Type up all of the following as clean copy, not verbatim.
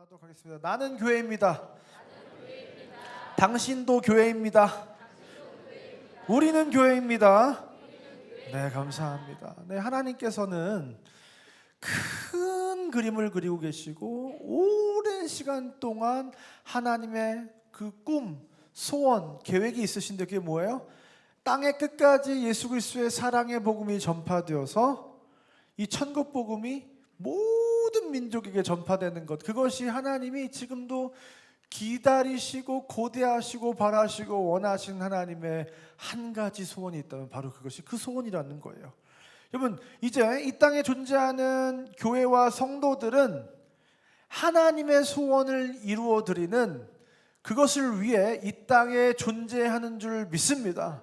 하도록 하겠습니다. 나는 교회입니다. 당신도 교회입니다. 우리는 교회입니다. 네, 감사합니다. 네, 하나님께서는 큰 그림을 그리고 계시고 오랜 시간 동안 하나님의 그 꿈, 소원, 계획이 있으신데 그게 뭐예요? 땅의 끝까지 예수 그리스도의 사랑의 복음이 전파되어서 이 천국 복음이 모든 민족에게 전파되는 것, 그것이 하나님이 지금도 기다리시고 고대하시고 바라시고 원하시는 하나님의 한 가지 소원이 있다면 바로 그것이 그 소원이라는 거예요. 여러분, 이제 이 땅에 존재하는 교회와 성도들은 하나님의 소원을 이루어 드리는 그것을 위해 이 땅에 존재하는 줄 믿습니다.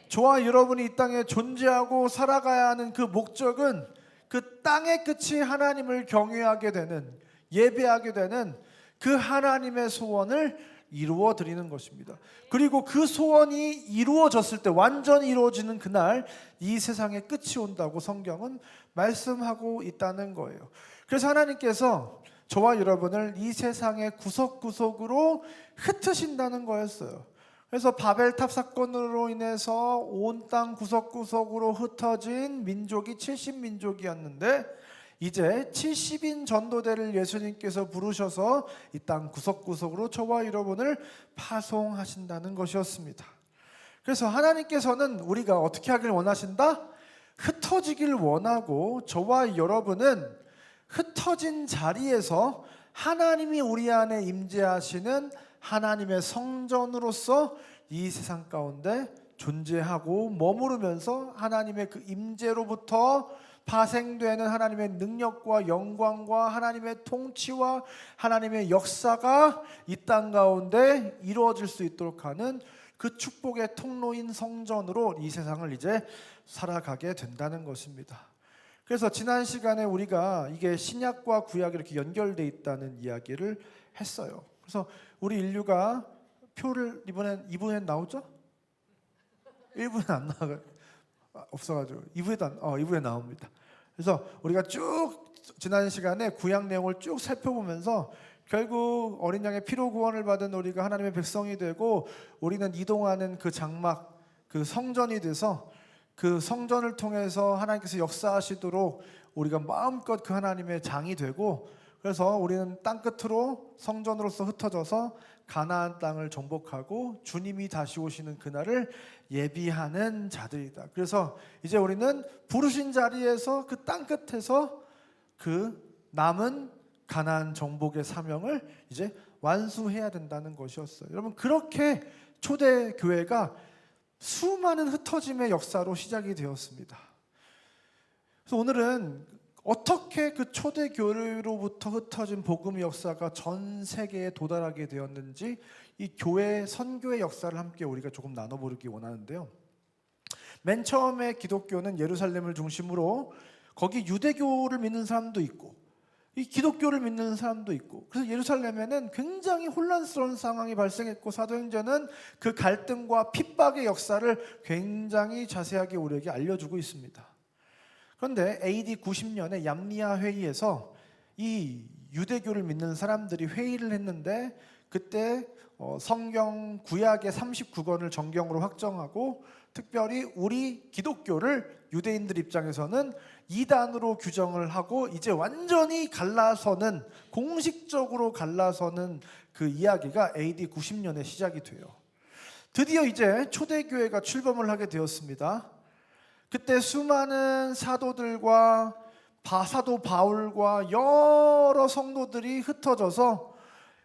저와 여러분이 이 땅에 존재하고 살아가야 하는 그 목적은 그 땅의 끝이 하나님을 경외하게 되는, 예배하게 되는 그 하나님의 소원을 이루어 드리는 것입니다. 그리고 그 소원이 이루어졌을 때, 완전히 이루어지는 그날 이 세상의 끝이 온다고 성경은 말씀하고 있다는 거예요. 그래서 하나님께서 저와 여러분을 이 세상의 구석구석으로 흩으신다는 거였어요. 그래서 바벨탑 사건으로 인해서 온 땅 구석구석으로 흩어진 민족이 70민족이었는데 이제 70인 전도대를 예수님께서 부르셔서 이 땅 구석구석으로 저와 여러분을 파송하신다는 것이었습니다. 그래서 하나님께서는 우리가 어떻게 하길 원하신다? 흩어지길 원하고 저와 여러분은 흩어진 자리에서 하나님이 우리 안에 임재하시는 하나님의 성전으로서 이 세상 가운데 존재하고 머무르면서 하나님의 그 임재로부터 파생되는 하나님의 능력과 영광과 하나님의 통치와 하나님의 역사가 이 땅 가운데 이루어질 수 있도록 하는 그 축복의 통로인 성전으로 이 세상을 이제 살아가게 된다는 것입니다. 그래서 지난 시간에 우리가 이게 신약과 구약이 이렇게 연결되어 있다는 이야기를 했어요. 그래서 우리 인류가 표를 이번엔 나오죠? 1부엔 안 나와요. 없어가지고 2부에 나옵니다. 그래서 우리가 쭉 지난 시간에 구약 내용을 쭉 살펴보면서 결국 어린 양의 피로 구원을 받은 우리가 하나님의 백성이 되고 우리는 이동하는 그 장막, 그 성전이 돼서 그 성전을 통해서 하나님께서 역사하시도록 우리가 마음껏 그 하나님의 장이 되고, 그래서 우리는 땅끝으로 성전으로서 흩어져서 가나안 땅을 정복하고 주님이 다시 오시는 그날을 예비하는 자들이다. 그래서 이제 우리는 부르신 자리에서 그 땅끝에서 그 남은 가나안 정복의 사명을 이제 완수해야 된다는 것이었어요. 여러분, 그렇게 초대 교회가 수많은 흩어짐의 역사로 시작이 되었습니다. 그래서 오늘은 어떻게 그 초대교회로부터 흩어진 복음의 역사가 전 세계에 도달하게 되었는지 이 교회 선교의 역사를 함께 우리가 조금 나눠보기 원하는데요. 맨 처음에 기독교는 예루살렘을 중심으로 거기 유대교를 믿는 사람도 있고 이 기독교를 믿는 사람도 있고, 그래서 예루살렘에는 굉장히 혼란스러운 상황이 발생했고 사도행전은 그 갈등과 핍박의 역사를 굉장히 자세하게 우리에게 알려주고 있습니다. 그런데 AD 90년에 얌리아 회의에서 이 유대교를 믿는 사람들이 회의를 했는데 그때 성경 구약의 39권을 정경으로 확정하고 특별히 우리 기독교를 유대인들 입장에서는 이단으로 규정을 하고 이제 완전히 갈라서는, 공식적으로 갈라서는 그 이야기가 AD 90년에 시작이 돼요. 드디어 이제 초대교회가 출범을 하게 되었습니다. 그때 수많은 사도들과 사도 바울과 여러 성도들이 흩어져서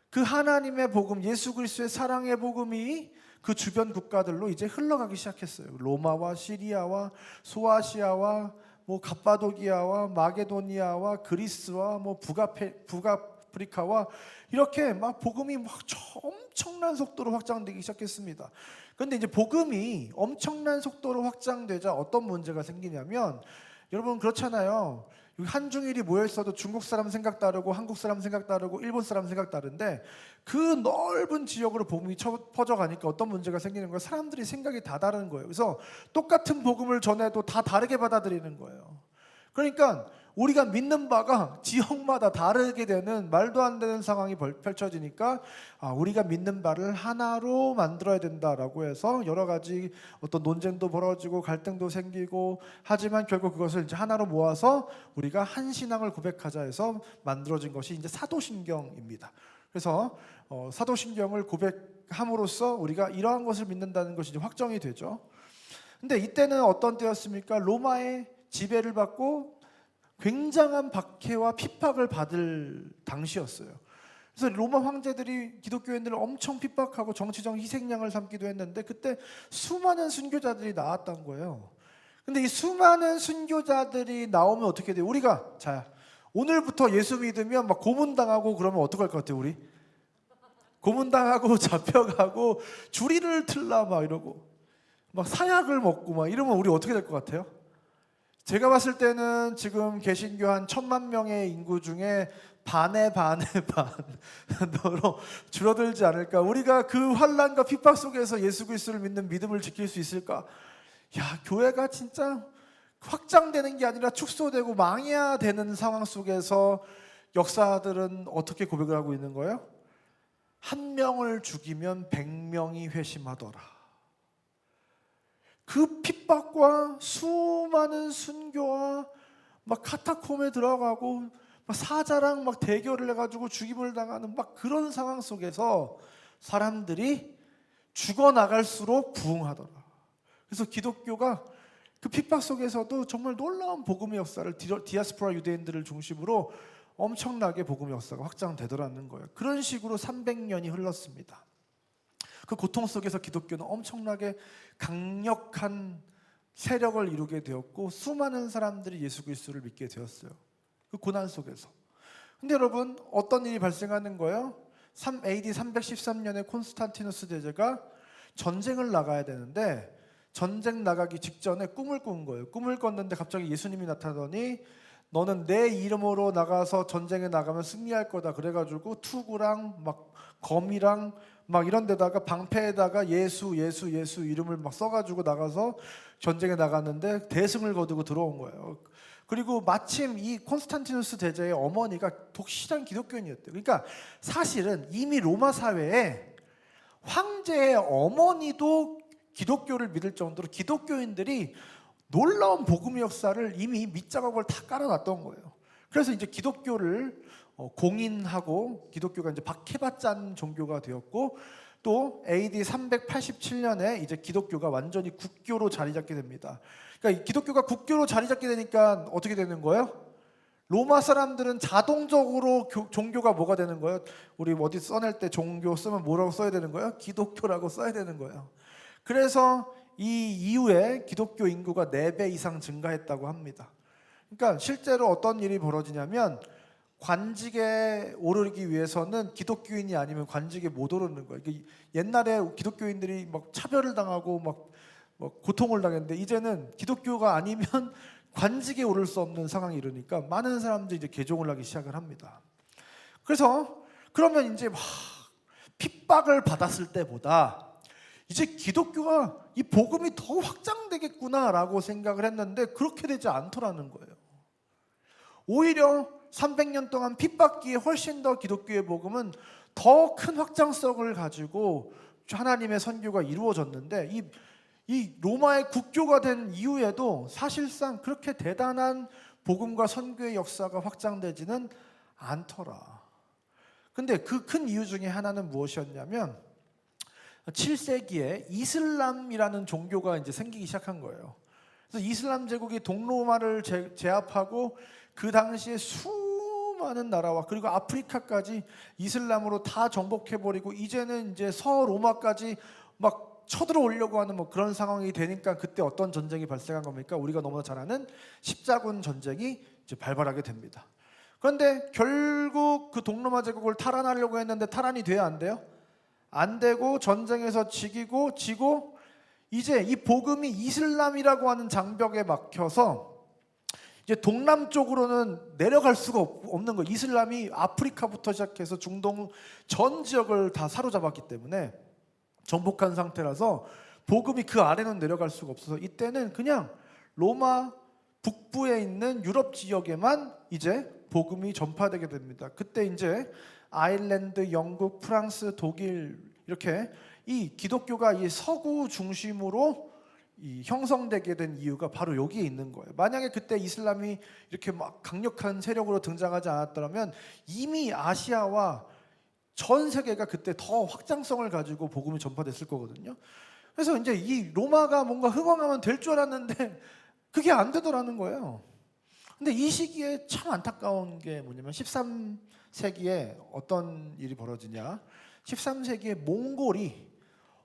그 하나님의 복음, 예수 그리스도의 사랑의 복음이 그 주변 국가들로 이제 흘러가기 시작했어요. 로마와 시리아와 소아시아와 갑바도기아와 마게도니아와 그리스와 북아프리카와 이렇게 막 복음이 엄청난 속도로 확장되기 시작했습니다. 그런데 이제 복음이 엄청난 속도로 확장되자 어떤 문제가 생기냐면, 여러분 그렇잖아요. 한중일이 모여 있어도 중국 사람 생각 다르고 한국 사람 생각 다르고 일본 사람 생각 다른데 그 넓은 지역으로 복음이 퍼져가니까 어떤 문제가 생기는 거예요? 사람들이 생각이 다 다른 거예요. 그래서 똑같은 복음을 전해도 다 다르게 받아들이는 거예요. 그러니까 우리가 믿는 바가 지역마다 다르게 되는 말도 안 되는 상황이 펼쳐지니까 우리가 믿는 바를 하나로 만들어야 된다라고 해서 여러 가지 어떤 논쟁도 벌어지고 갈등도 생기고, 하지만 결국 그것을 이제 하나로 모아서 우리가 한 신앙을 고백하자 해서 만들어진 것이 이제 사도신경입니다. 그래서 사도신경을 고백함으로써 우리가 이러한 것을 믿는다는 것이 이제 확정이 되죠. 근데 이때는 어떤 때였습니까? 로마의 지배를 받고 굉장한 박해와 핍박을 받을 당시였어요. 그래서 로마 황제들이 기독교인들을 엄청 핍박하고 정치적 희생양을 삼기도 했는데, 그때 수많은 순교자들이 나왔던 거예요. 근데 이 수많은 순교자들이 나오면 어떻게 돼요? 우리가 오늘부터 예수 믿으면 막 고문당하고 그러면 어떡할 것 같아요? 우리 고문당하고 잡혀가고 주리를 틀라 막 이러고 막 사약을 먹고 막 이러면 우리 어떻게 될 것 같아요? 제가 봤을 때는 지금 개신교 한 1,000만 명의 인구 중에 반의 반으로 줄어들지 않을까. 우리가 그 환난과 핍박 속에서 예수 그리스도를 믿는 믿음을 지킬 수 있을까? 교회가 진짜 확장되는 게 아니라 축소되고 망해야 되는 상황 속에서 역사들은 어떻게 고백을 하고 있는 거예요? 한 명을 죽이면 100명이 회심하더라. 그 핍박과 수많은 순교와 막 카타콤에 들어가고 막 사자랑 막 대결을 해가지고 죽임을 당하는 막 그런 상황 속에서 사람들이 죽어나갈수록 부흥하더라. 그래서 기독교가 그 핍박 속에서도 정말 놀라운 복음의 역사를, 디아스포라 유대인들을 중심으로 엄청나게 복음의 역사가 확장되더라는 거예요. 그런 식으로 300년이 흘렀습니다. 그 고통 속에서 기독교는 엄청나게 강력한 세력을 이루게 되었고, 수많은 사람들이 예수 그리스도를 믿게 되었어요. 그 고난 속에서. 근데 여러분, 어떤 일이 발생하는 거예요? AD 313년에 콘스탄티누스 대제가 전쟁을 나가야 되는데, 전쟁 나가기 직전에 꿈을 꾼 거예요. 꿈을 꿨는데 갑자기 예수님이 나타나더니 너는 내 이름으로 나가서 전쟁에 나가면 승리할 거다. 그래가지고 투구랑 막 검이랑 막 이런 데다가 방패에다가 예수 이름을 막 써가지고 나가서 전쟁에 나갔는데 대승을 거두고 들어온 거예요. 그리고 마침 이 콘스탄티누스 대제의 어머니가 독실한 기독교인이었대요. 그러니까 사실은 이미 로마 사회에 황제의 어머니도 기독교를 믿을 정도로 기독교인들이 놀라운 복음의 역사를 이미 밑작업을 다 깔아놨던 거예요. 그래서 이제 기독교를 공인하고 기독교가 이제 박해받지 않는 종교가 되었고, 또 AD 387년에 이제 기독교가 완전히 국교로 자리 잡게 됩니다. 그러니까 기독교가 국교로 자리 잡게 되니까 어떻게 되는 거예요? 로마 사람들은 자동적으로 종교가 뭐가 되는 거예요? 우리 어디 써낼 때 종교 쓰면 뭐라고 써야 되는 거예요? 기독교라고 써야 되는 거예요. 그래서 이 이후에 기독교 인구가 4배 이상 증가했다고 합니다. 그러니까 실제로 어떤 일이 벌어지냐면, 관직에 오르기 위해서는 기독교인이 아니면 관직에 못 오르는 거예요. 옛날에 기독교인들이 막 차별을 당하고 막 고통을 당했는데, 이제는 기독교가 아니면 관직에 오를 수 없는 상황이 이르니까 많은 사람들이 이제 개종을 하기 시작을 합니다. 그래서 그러면 이제 막 핍박을 받았을 때보다 이제 기독교가 이 복음이 더 확장되겠구나라고 생각을 했는데, 그렇게 되지 않더라는 거예요. 오히려 300년 동안 핍박기에 훨씬 더 기독교의 복음은 더 큰 확장성을 가지고 하나님의 선교가 이루어졌는데, 이 로마의 국교가 된 이후에도 사실상 그렇게 대단한 복음과 선교의 역사가 확장되지는 않더라. 근데 그 큰 이유 중에 하나는 무엇이었냐면, 7세기에 이슬람이라는 종교가 이제 생기기 시작한 거예요. 그래서 이슬람 제국이 동로마를 제압하고 그 당시에 수많은 나라와 그리고 아프리카까지 이슬람으로 다 정복해버리고, 이제는 이제 서로마까지 막 쳐들어오려고 하는 뭐 그런 상황이 되니까, 그때 어떤 전쟁이 발생한 겁니까? 우리가 너무나 잘 아는 십자군 전쟁이 이제 발발하게 됩니다. 그런데 결국 그 동로마 제국을 탈환하려고 했는데 탈환이 돼야 안 돼요? 안 되고 전쟁에서 지고 이제 이 복음이 이슬람이라고 하는 장벽에 막혀서 이제 동남쪽으로는 내려갈 수가 없는 거예요. 이슬람이 아프리카부터 시작해서 중동 전 지역을 다 사로잡았기 때문에 정복한 상태라서 복음이 그 아래는 내려갈 수가 없어서, 이때는 그냥 로마 북부에 있는 유럽 지역에만 이제 복음이 전파되게 됩니다. 그때 이제 아일랜드, 영국, 프랑스, 독일 이렇게 이 기독교가 이 서구 중심으로 이 형성되게 된 이유가 바로 여기에 있는 거예요. 만약에 그때 이슬람이 이렇게 막 강력한 세력으로 등장하지 않았더라면 이미 아시아와 전 세계가 그때 더 확장성을 가지고 복음이 전파됐을 거거든요. 그래서 이제 이 로마가 뭔가 흥왕하면 될 줄 알았는데 그게 안 되더라는 거예요. 근데 이 시기에 참 안타까운 게 뭐냐면 13세기에 어떤 일이 벌어지냐, 13세기에 몽골이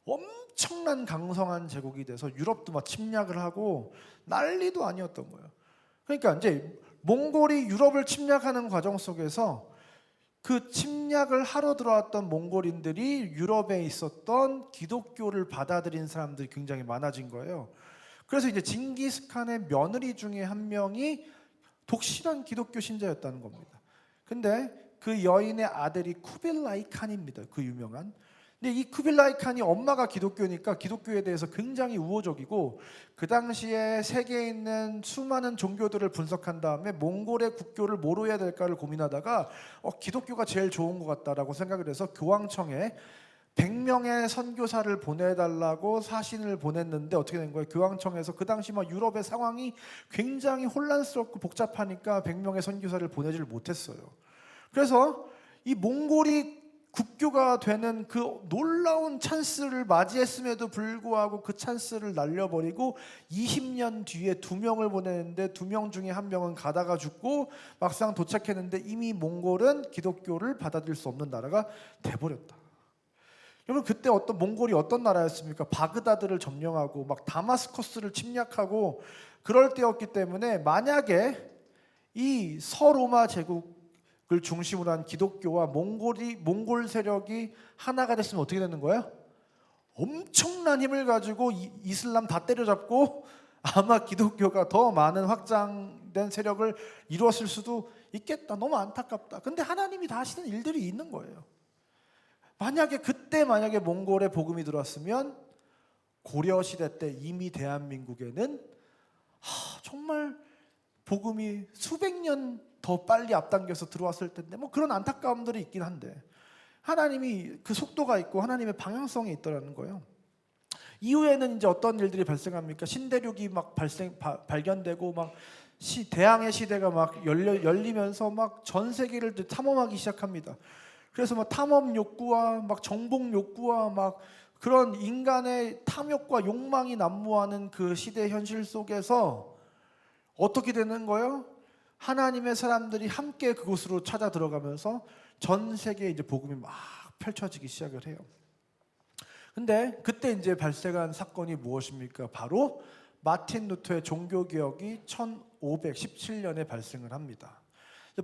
엄청난 강성한 제국이 돼서 유럽도 막 침략을 하고 난리도 아니었던 거예요. 그러니까 이제 몽골이 유럽을 침략하는 과정 속에서 그 침략을 하러 들어왔던 몽골인들이 유럽에 있었던 기독교를 받아들인 사람들이 굉장히 많아진 거예요. 그래서 이제 징기스칸의 며느리 중에 한 명이 독실한 기독교 신자였다는 겁니다. 근데 그 여인의 아들이 쿠빌라이 칸입니다. 그 유명한. 근데 이 쿠빌라이 칸이 엄마가 기독교니까 기독교에 대해서 굉장히 우호적이고 그 당시에 세계에 있는 수많은 종교들을 분석한 다음에 몽골의 국교를 뭐로 해야 될까를 고민하다가 기독교가 제일 좋은 것 같다라고 생각을 해서 교황청에 100명의 선교사를 보내달라고 사신을 보냈는데 어떻게 된 거예요? 교황청에서 그 당시 막 유럽의 상황이 굉장히 혼란스럽고 복잡하니까 100명의 선교사를 보내지를 못했어요. 그래서 이 몽골이 국교가 되는 그 놀라운 찬스를 맞이했음에도 불구하고 그 찬스를 날려버리고 20년 뒤에 2명을 보내는데 2명 중에 1명은 가다가 죽고 막상 도착했는데 이미 몽골은 기독교를 받아들일 수 없는 나라가 돼버렸다. 여러분 그때 몽골이 어떤 나라였습니까? 바그다드를 점령하고 막 다마스커스를 침략하고 그럴 때였기 때문에 만약에 이 서로마 제국을 중심으로 한 기독교와 몽골 세력이 하나가 됐으면 어떻게 되는 거예요? 엄청난 힘을 가지고 이슬람 다 때려잡고 아마 기독교가 더 많은 확장된 세력을 이루었을 수도 있겠다. 너무 안타깝다. 근데 하나님이 다 하시는 일들이 있는 거예요. 만약에 몽골에 복음이 들어왔으면 고려 시대 때 이미 대한민국에는 정말 복음이 수백 년 더 빨리 앞당겨서 들어왔을 텐데 뭐 그런 안타까움들이 있긴 한데 하나님이 그 속도가 있고 하나님의 방향성이 있더라는 거예요. 이후에는 이제 어떤 일들이 발생합니까? 신대륙이 막 발견되고 막 대항해 시대가 막 열리면서 막 전 세계를 탐험하기 시작합니다. 그래서 막 탐험 욕구와 막 정복 욕구와 막 그런 인간의 탐욕과 욕망이 난무하는 그 시대 현실 속에서 어떻게 되는 거예요? 하나님의 사람들이 함께 그곳으로 찾아 들어가면서 전 세계에 이제 복음이 막 펼쳐지기 시작을 해요. 근데 그때 이제 발생한 사건이 무엇입니까? 바로 마틴 루터의 종교개혁이 1517년에 발생을 합니다.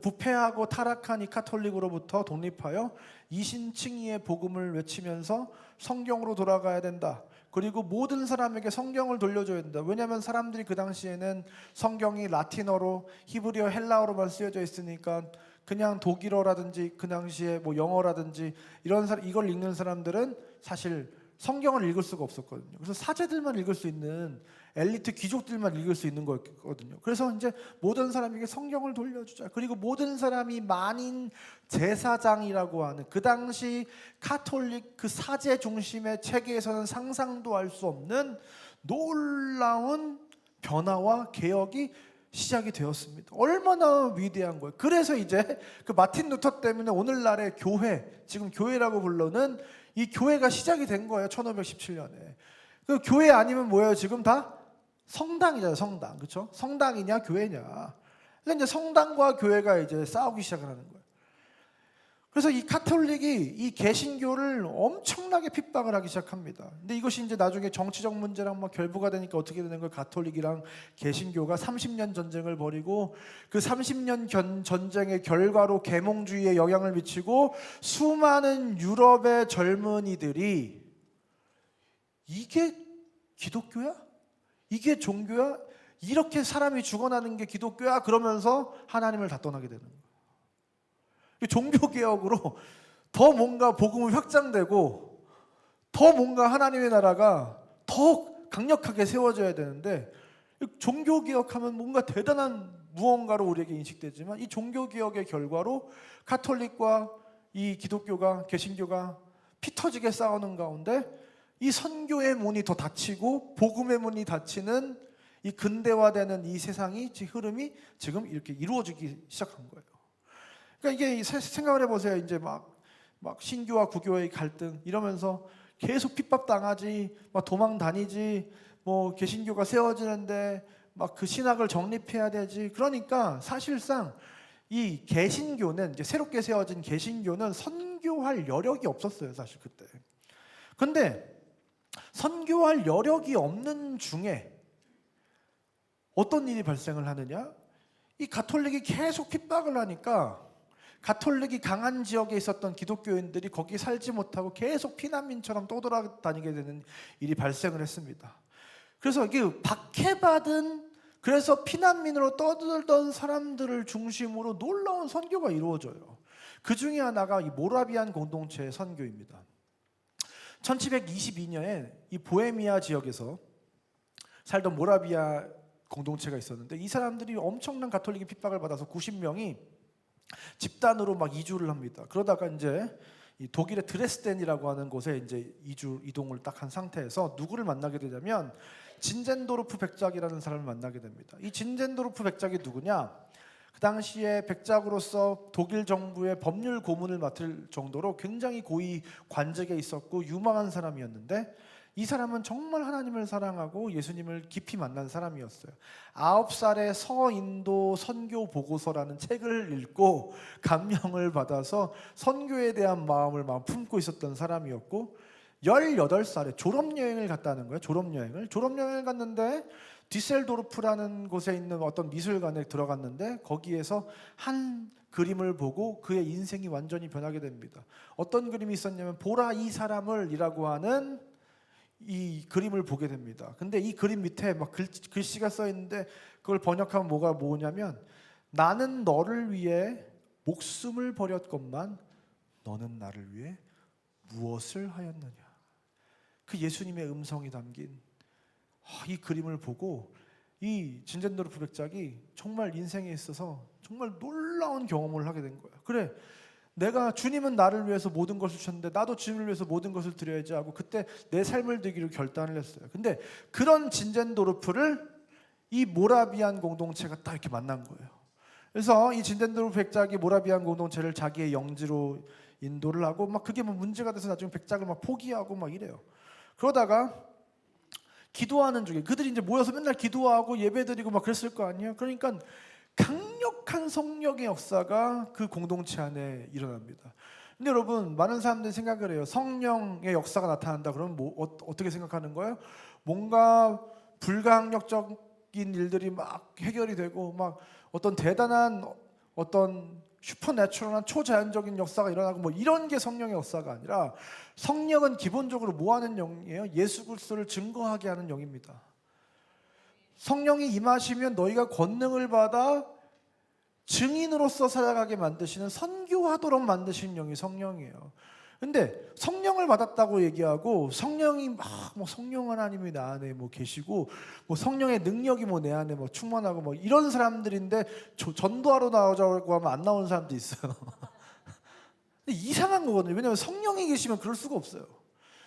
부패하고 타락한 이 카톨릭으로부터 독립하여 이신칭의의 복음을 외치면서 성경으로 돌아가야 된다. 그리고 모든 사람에게 성경을 돌려줘야 된다. 왜냐하면 사람들이 그 당시에는 성경이 라틴어로 히브리어 헬라어로만 쓰여져 있으니까 그냥 독일어라든지 그 당시에 뭐 영어라든지 이걸 읽는 사람들은 사실 성경을 읽을 수가 없었거든요. 그래서 사제들만 읽을 수 있는 엘리트 귀족들만 읽을 수 있는 거였거든요. 그래서 이제 모든 사람에게 성경을 돌려주자. 그리고 모든 사람이 만인 제사장이라고 하는 그 당시 카톨릭 그 사제 중심의 체계에서는 상상도 할 수 없는 놀라운 변화와 개혁이 시작이 되었습니다. 얼마나 위대한 거예요. 그래서 이제 그 마틴 루터 때문에 오늘날의 교회, 지금 교회라고 불러는 이 교회가 시작이 된 거예요. 1517년에. 그 교회 아니면 뭐예요? 지금 다 성당이잖아요. 성당. 그렇죠? 성당이냐 교회냐. 근데 이제 성당과 교회가 이제 싸우기 시작을 하는 거예요. 그래서 이 카톨릭이 이 개신교를 엄청나게 핍박을 하기 시작합니다. 근데 이것이 이제 나중에 정치적 문제랑 막 결부가 되니까 어떻게 되는 거예요? 가톨릭이랑 개신교가 30년 전쟁을 벌이고 그 30년 전쟁의 결과로 계몽주의에 영향을 미치고 수많은 유럽의 젊은이들이 이게 기독교야? 이게 종교야? 이렇게 사람이 죽어나는 게 기독교야? 그러면서 하나님을 다 떠나게 되는 거예요. 종교개혁으로 더 뭔가 복음이 확장되고 더 뭔가 하나님의 나라가 더 강력하게 세워져야 되는데 종교개혁하면 뭔가 대단한 무언가로 우리에게 인식되지만 이 종교개혁의 결과로 가톨릭과 이 기독교가, 개신교가 피 터지게 싸우는 가운데 이 선교의 문이 더 닫히고 복음의 문이 닫히는 이 근대화되는 이 세상이 흐름이 지금 이렇게 이루어지기 시작한 거예요. 그러니까 이게 생각을 해보세요. 이제 막 신교와 구교의 갈등 이러면서 계속 핍박당하지, 막 도망 다니지, 뭐 개신교가 세워지는데 막 그 신학을 정립해야 되지. 그러니까 사실상 이 개신교는 이제 새롭게 세워진 개신교는 선교할 여력이 없었어요, 사실 그때. 근데 선교할 여력이 없는 중에 어떤 일이 발생을 하느냐? 이 가톨릭이 계속 핍박을 하니까 가톨릭이 강한 지역에 있었던 기독교인들이 거기 살지 못하고 계속 피난민처럼 떠돌아다니게 되는 일이 발생을 했습니다. 그래서 이게 박해받은, 그래서 피난민으로 떠들던 사람들을 중심으로 놀라운 선교가 이루어져요. 그 중에 하나가 이 모라비안 공동체의 선교입니다. 1722년에 이 보헤미아 지역에서 살던 모라비아 공동체가 있었는데 이 사람들이 엄청난 가톨릭의 핍박을 받아서 90명이 집단으로 막 이주를 합니다. 그러다가 이제 이 독일의 드레스덴이라고 하는 곳에 이제 이동을 딱 한 상태에서 누구를 만나게 되냐면 진젠도르프 백작이라는 사람을 만나게 됩니다. 이 진젠도르프 백작이 누구냐? 그 당시에 백작으로서 독일 정부의 법률 고문을 맡을 정도로 굉장히 고위 관직에 있었고 유망한 사람이었는데 이 사람은 정말 하나님을 사랑하고 예수님을 깊이 만난 사람이었어요. 9살에 서인도 선교 보고서라는 책을 읽고 감명을 받아서 선교에 대한 마음을 막 품고 있었던 사람이었고 18살에 졸업여행을 갔다는 거예요. 졸업여행을 갔는데 디셀도르프라는 곳에 있는 어떤 미술관에 들어갔는데 거기에서 한 그림을 보고 그의 인생이 완전히 변하게 됩니다. 어떤 그림이 있었냐면 보라 이 사람을 이라고 하는 이 그림을 보게 됩니다. 근데 이 그림 밑에 막 글씨가 써 있는데 그걸 번역하면 뭐냐면 나는 너를 위해 목숨을 버렸건만 너는 나를 위해 무엇을 하였느냐. 그 예수님의 음성이 담긴 이 그림을 보고 이 진젠도르프 백작이 정말 인생에 있어서 정말 놀라운 경험을 하게 된 거예요. 그래, 내가 주님은 나를 위해서 모든 것을 주셨는데 나도 주님을 위해서 모든 것을 드려야지 하고 그때 내 삶을 드리기로 결단을 했어요. 근데 그런 진젠도르프를 이 모라비안 공동체가 딱 이렇게 만난 거예요. 그래서 이 진젠도르프 백작이 모라비안 공동체를 자기의 영지로 인도를 하고 막 그게 뭐 문제가 돼서 나중에 백작을 막 포기하고 막 이래요. 그러다가 기도하는 중에 그들이 이제 모여서 맨날 기도하고 예배드리고 막 그랬을 거 아니에요. 그러니까 강력한 성령의 역사가 그 공동체 안에 일어납니다. 근데 여러분, 많은 사람들이 생각을 해요. 성령의 역사가 나타난다 그러면 어떻게 생각하는 거예요? 뭔가 불가항력적인 일들이 막 해결이 되고 막 어떤 대단한 어떤 슈퍼내추럴한 초자연적인 역사가 일어나고 뭐 이런 게 성령의 역사가 아니라 성령은 기본적으로 뭐 하는 영이에요? 예수 그리스도를 증거하게 하는 영입니다. 성령이 임하시면 너희가 권능을 받아 증인으로서 살아가게 만드시는, 선교하도록 만드시는 영이 성령이에요. 근데 성령을 받았다고 얘기하고 성령이 막 뭐 성령 하나님이 나 안에 뭐 계시고 뭐 성령의 능력이 뭐 내 안에 뭐 충만하고 뭐 이런 사람들인데 전도하러 나오자고 하면 안 나오는 사람도 있어요. 근데 이상한 거거든요. 왜냐하면 성령이 계시면 그럴 수가 없어요.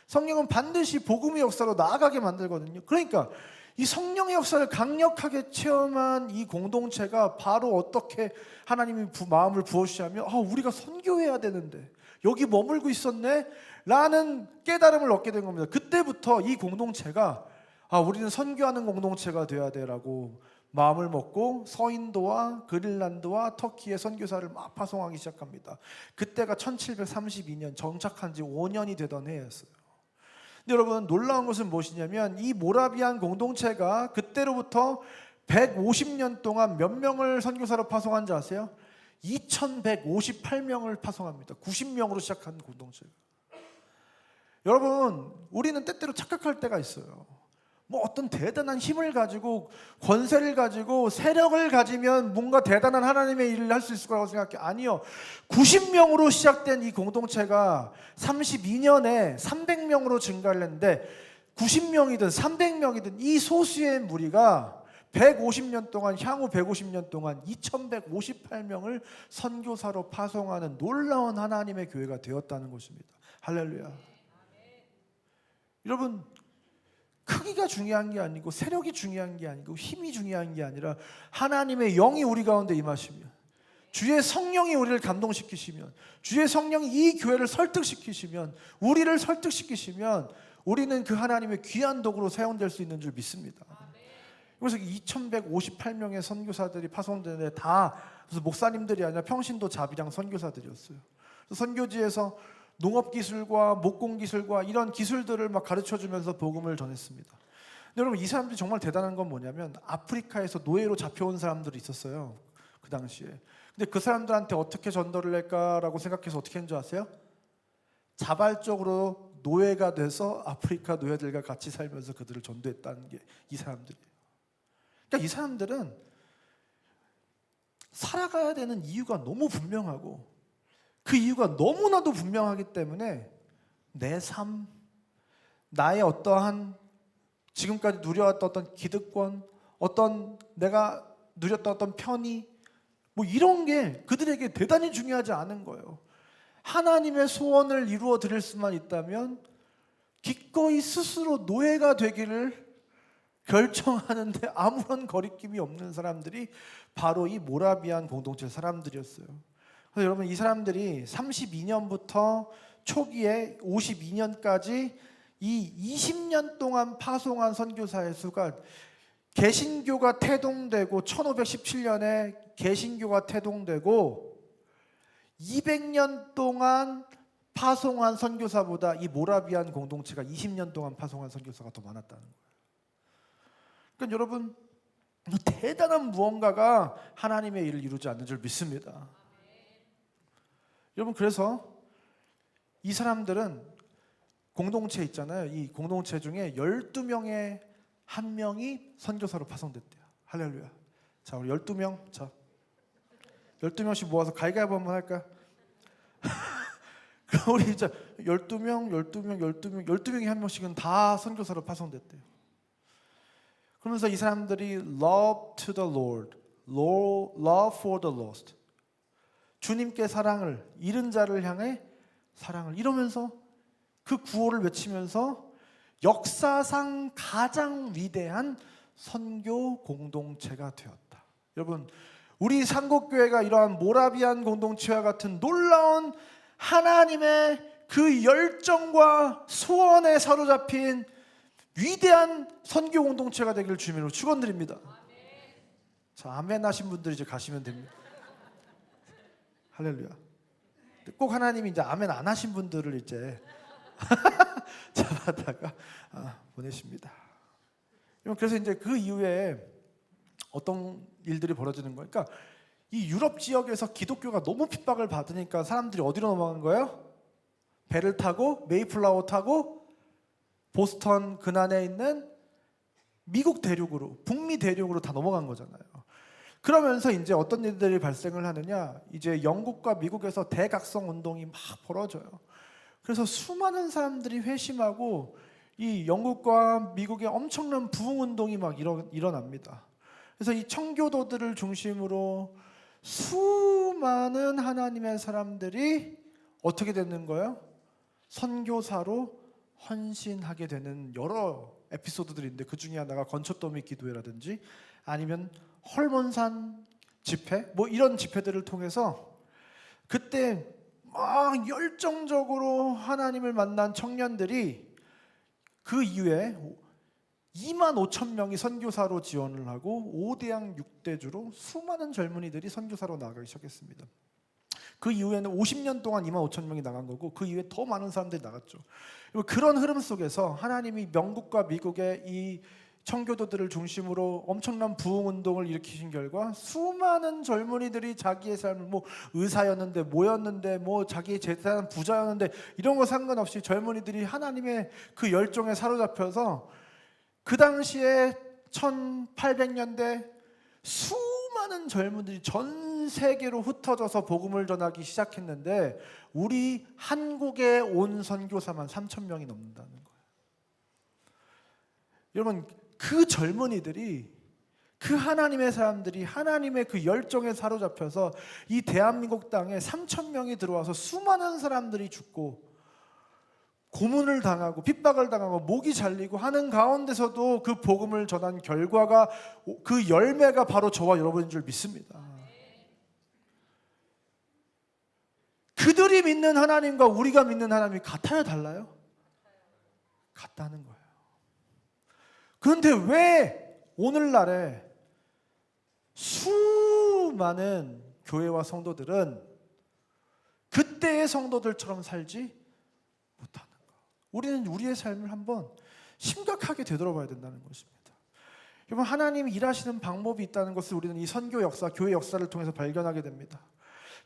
성령은 반드시 복음의 역사로 나아가게 만들거든요. 그러니까 이 성령의 역사를 강력하게 체험한 이 공동체가 바로 어떻게 하나님이 마음을 부어주시냐면 우리가 선교해야 되는데 여기 머물고 있었네? 라는 깨달음을 얻게 된 겁니다. 그때부터 이 공동체가 우리는 선교하는 공동체가 돼야 돼라고 마음을 먹고 서인도와 그린란드와 터키의 선교사를 막 파송하기 시작합니다. 그때가 1732년, 정착한 지 5년이 되던 해였어요. 근데 여러분, 놀라운 것은 무엇이냐면 이 모라비안 공동체가 그때로부터 150년 동안 몇 명을 선교사로 파송한지 아세요? 2158명을 파송합니다. 90명으로 시작한 공동체가. 여러분, 우리는 때때로 착각할 때가 있어요. 뭐 어떤 대단한 힘을 가지고 권세를 가지고 세력을 가지면 뭔가 대단한 하나님의 일을 할 수 있을 거라고 생각해. 아니요. 90명으로 시작된 이 공동체가 32년에 300명으로 증가를 했는데 90명이든 300명이든 이 소수의 무리가 150년 동안, 향후 150년 동안 2158명을 선교사로 파송하는 놀라운 하나님의 교회가 되었다는 것입니다. 할렐루야. 여러분, 크기가 중요한 게 아니고 세력이 중요한 게 아니고 힘이 중요한 게 아니라 하나님의 영이 우리 가운데 임하시면, 주의 성령이 우리를 감동시키시면, 주의 성령이 이 교회를 설득시키시면, 우리를 설득시키시면 우리는 그 하나님의 귀한 도구로 사용될 수 있는 줄 믿습니다. 그래서 2158명의 선교사들이 파송되는데 다 무슨 목사님들이 아니라 평신도 자비랑 선교사들이었어요. 선교지에서 농업기술과 목공기술과 이런 기술들을 막 가르쳐주면서 복음을 전했습니다. 근데 여러분, 이 사람들이 정말 대단한 건 뭐냐면 아프리카에서 노예로 잡혀온 사람들이 있었어요, 그 당시에. 근데 그 사람들한테 어떻게 전도를 할까라고 생각해서 어떻게 했는 줄 아세요? 자발적으로 노예가 돼서 아프리카 노예들과 같이 살면서 그들을 전도했다는 게 이 사람들이에요. 그러니까 이 사람들은 살아가야 되는 이유가 너무 분명하고 그 이유가 너무나도 분명하기 때문에 내 삶, 나의 어떠한 지금까지 누려왔던 어떤 기득권, 어떤 내가 누렸던 어떤 편의, 뭐 이런 게 그들에게 대단히 중요하지 않은 거예요. 하나님의 소원을 이루어 드릴 수만 있다면 기꺼이 스스로 노예가 되기를 결정하는데 아무런 거리낌이 없는 사람들이 바로 이 모라비안 공동체 사람들이었어요. 그래서 여러분, 이 사람들이 32년부터 초기에 52년까지 이 20년 동안 파송한 선교사의 수가, 개신교가 태동되고 1517년에 개신교가 태동되고 200년 동안 파송한 선교사보다 이 모라비안 공동체가 20년 동안 파송한 선교사가 더 많았다는 거예요. 그러니까 여러분, 대단한 무언가가 하나님의 일을 이루지 않는 줄 믿습니다. 여러분, 그래서 이 사람들은 공동체 있잖아요. 이 공동체 중에 12명의 한 명이 선교사로 파송됐대요. 할렐루야. 자, 우리 12명, 자 12명씩 모아서 가위바위보 한번 할까? 그럼 우리 진짜 12명이 한 명씩은 다 선교사로 파송됐대요. 그러면서 이 사람들이 love to the Lord, love for the lost, 주님께 사랑을, 잃은 자를 향해 사랑을, 이러면서 그 구호를 외치면서 역사상 가장 위대한 선교 공동체가 되었다. 여러분, 우리 상곡교회가 이러한 모라비안 공동체와 같은 놀라운 하나님의 그 열정과 소원에 사로잡힌 위대한 선교 공동체가 되기를 주님으로 축원드립니다. 자, 아멘 하신 분들이 이제 가시면 됩니다. 할렐루야. 꼭 하나님이 이제 아멘 안 하신 분들을 이제 잡아다가 보내십니다. 그래서 이제 그 이후에 어떤 일들이 벌어지는 거예요. 그러니까 이 유럽 지역에서 기독교가 너무 핍박을 받으니까 사람들이 어디로 넘어간 거예요? 배를 타고 메이플라워 타고 보스턴 근안에 있는 미국 대륙으로, 북미 대륙으로 다 넘어간 거잖아요. 그러면서 이제 어떤 일들이 발생을 하느냐, 이제 영국과 미국에서 대각성 운동이 막 벌어져요. 그래서 수많은 사람들이 회심하고 이 영국과 미국의 엄청난 부흥 운동이 막 일어납니다. 그래서 이 청교도들을 중심으로 수많은 하나님의 사람들이 어떻게 되는 거예요? 선교사로 헌신하게 되는 여러 에피소드들이 있는데, 그 중에 하나가 건초더미 기도회라든지 아니면 헐몬산 집회, 뭐 이런 집회들을 통해서 그때 막 열정적으로 하나님을 만난 청년들이 그 이후에 25,000명이 선교사로 지원을 하고 5대양 6대주로 수많은 젊은이들이 선교사로 나가기 시작했습니다. 그 이후에는 50년 동안 25,000명이 나간 거고, 그 이후에 더 많은 사람들이 나갔죠. 그런 흐름 속에서 하나님이 영국과 미국의 이 청교도들을 중심으로 엄청난 부흥 운동을 일으키신 결과 수많은 젊은이들이 자기의 삶을, 뭐 의사였는데 뭐였는데 뭐 자기의 재산 부자였는데 이런 거 상관없이 젊은이들이 하나님의 그 열정에 사로잡혀서 그 당시에 1800년대 수많은 젊은이들이 전 세계로 흩어져서 복음을 전하기 시작했는데 우리 한국에 온 선교사만 3,000명이 넘는다는 거예요. 여러분, 그 젊은이들이 그 하나님의 사람들이 하나님의 그 열정에 사로잡혀서 이 대한민국 땅에 3,000명이 들어와서 수많은 사람들이 죽고 고문을 당하고 핍박을 당하고 목이 잘리고 하는 가운데서도 그 복음을 전한 결과가, 그 열매가 바로 저와 여러분인 줄 믿습니다. 그들이 믿는 하나님과 우리가 믿는 하나님이 같아요, 달라요? 같다는 거예요. 그런데 왜 오늘날에 수많은 교회와 성도들은 그때의 성도들처럼 살지 못하는가? 우리는 우리의 삶을 한번 심각하게 되돌아봐야 된다는 것입니다. 여러분, 하나님이 일하시는 방법이 있다는 것을 우리는 이 선교 역사, 교회 역사를 통해서 발견하게 됩니다.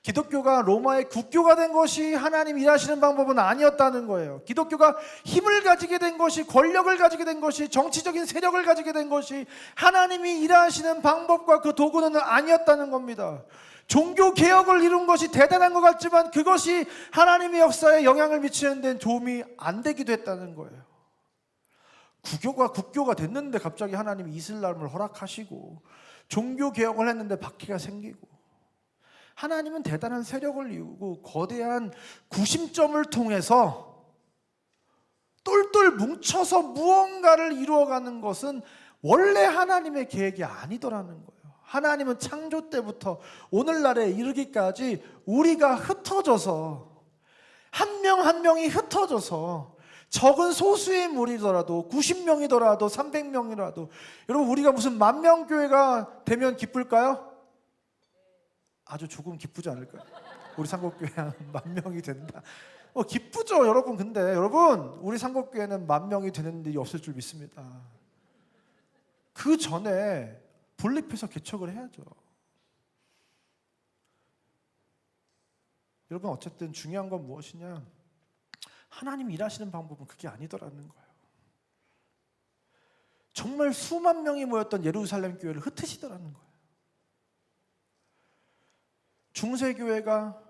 기독교가 로마의 국교가 된 것이 하나님 일하시는 방법은 아니었다는 거예요. 기독교가 힘을 가지게 된 것이, 권력을 가지게 된 것이, 정치적인 세력을 가지게 된 것이 하나님이 일하시는 방법과 그 도구는 아니었다는 겁니다. 종교 개혁을 이룬 것이 대단한 것 같지만 그것이 하나님의 역사에 영향을 미치는 데는 도움이 안 되기도 했다는 거예요. 국교가 됐는데 갑자기 하나님이 이슬람을 허락하시고 종교 개혁을 했는데 박해가 생기고, 하나님은 대단한 세력을 이루고 거대한 구심점을 통해서 똘똘 뭉쳐서 무언가를 이루어가는 것은 원래 하나님의 계획이 아니더라는 거예요. 하나님은 창조 때부터 오늘날에 이르기까지 우리가 흩어져서, 한 명 한 명이 흩어져서, 적은 소수의 무리더라도 90명이더라도 300명이라도, 여러분, 우리가 무슨 10,000명 교회가 되면 기쁠까요? 아주 조금 기쁘지 않을까요? 우리 상곡교회 10,000명이 된다. 기쁘죠, 여러분. 근데 여러분, 우리 상곡교회는 10,000명이 되는 일이 없을 줄 믿습니다. 그 전에 분립해서 개척을 해야죠. 여러분, 어쨌든 중요한 건 무엇이냐? 하나님 일하시는 방법은 그게 아니더라는 거예요. 정말 수만 명이 모였던 예루살렘 교회를 흩으시더라는 거예요. 중세교회가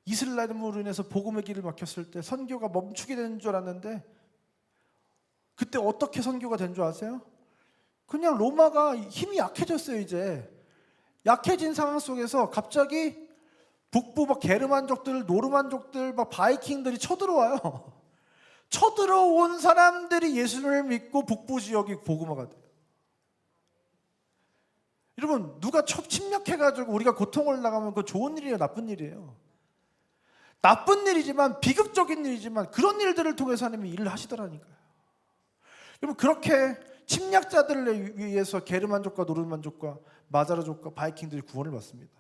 이슬람으로 인해서 복음의 길을 막혔을 때 선교가 멈추게 되는 줄 알았는데, 그때 어떻게 선교가 된 줄 아세요? 그냥 로마가 힘이 약해졌어요. 이제 약해진 상황 속에서 갑자기 북부 막 게르만족들, 노르만족들, 막 바이킹들이 쳐들어와요. 쳐들어온 사람들이 예수를 믿고 북부 지역이 복음화가 돼요. 여러분, 누가 침략해가지고 우리가 고통을 나가면 그거 좋은 일이에요, 나쁜 일이에요? 나쁜 일이지만, 비극적인 일이지만 그런 일들을 통해서 하나님이 일을 하시더라니까요. 여러분, 그렇게 침략자들을 위해서 게르만족과 노르만족과 마자르족과 바이킹들이 구원을 받습니다.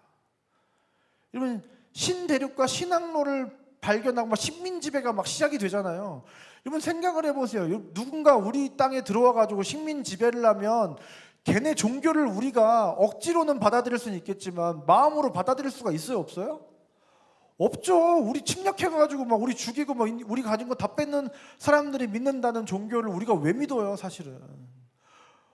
여러분, 신대륙과 신항로를 발견하고 막 식민지배가 막 시작이 되잖아요. 여러분, 생각을 해보세요. 누군가 우리 땅에 들어와가지고 식민지배를 하면 걔네 종교를 우리가 억지로는 받아들일 수는 있겠지만 마음으로 받아들일 수가 있어요, 없어요? 없죠. 우리 침략해가지고 막 우리 죽이고 막 우리 가진 거 다 뺏는 사람들이 믿는다는 종교를 우리가 왜 믿어요, 사실은?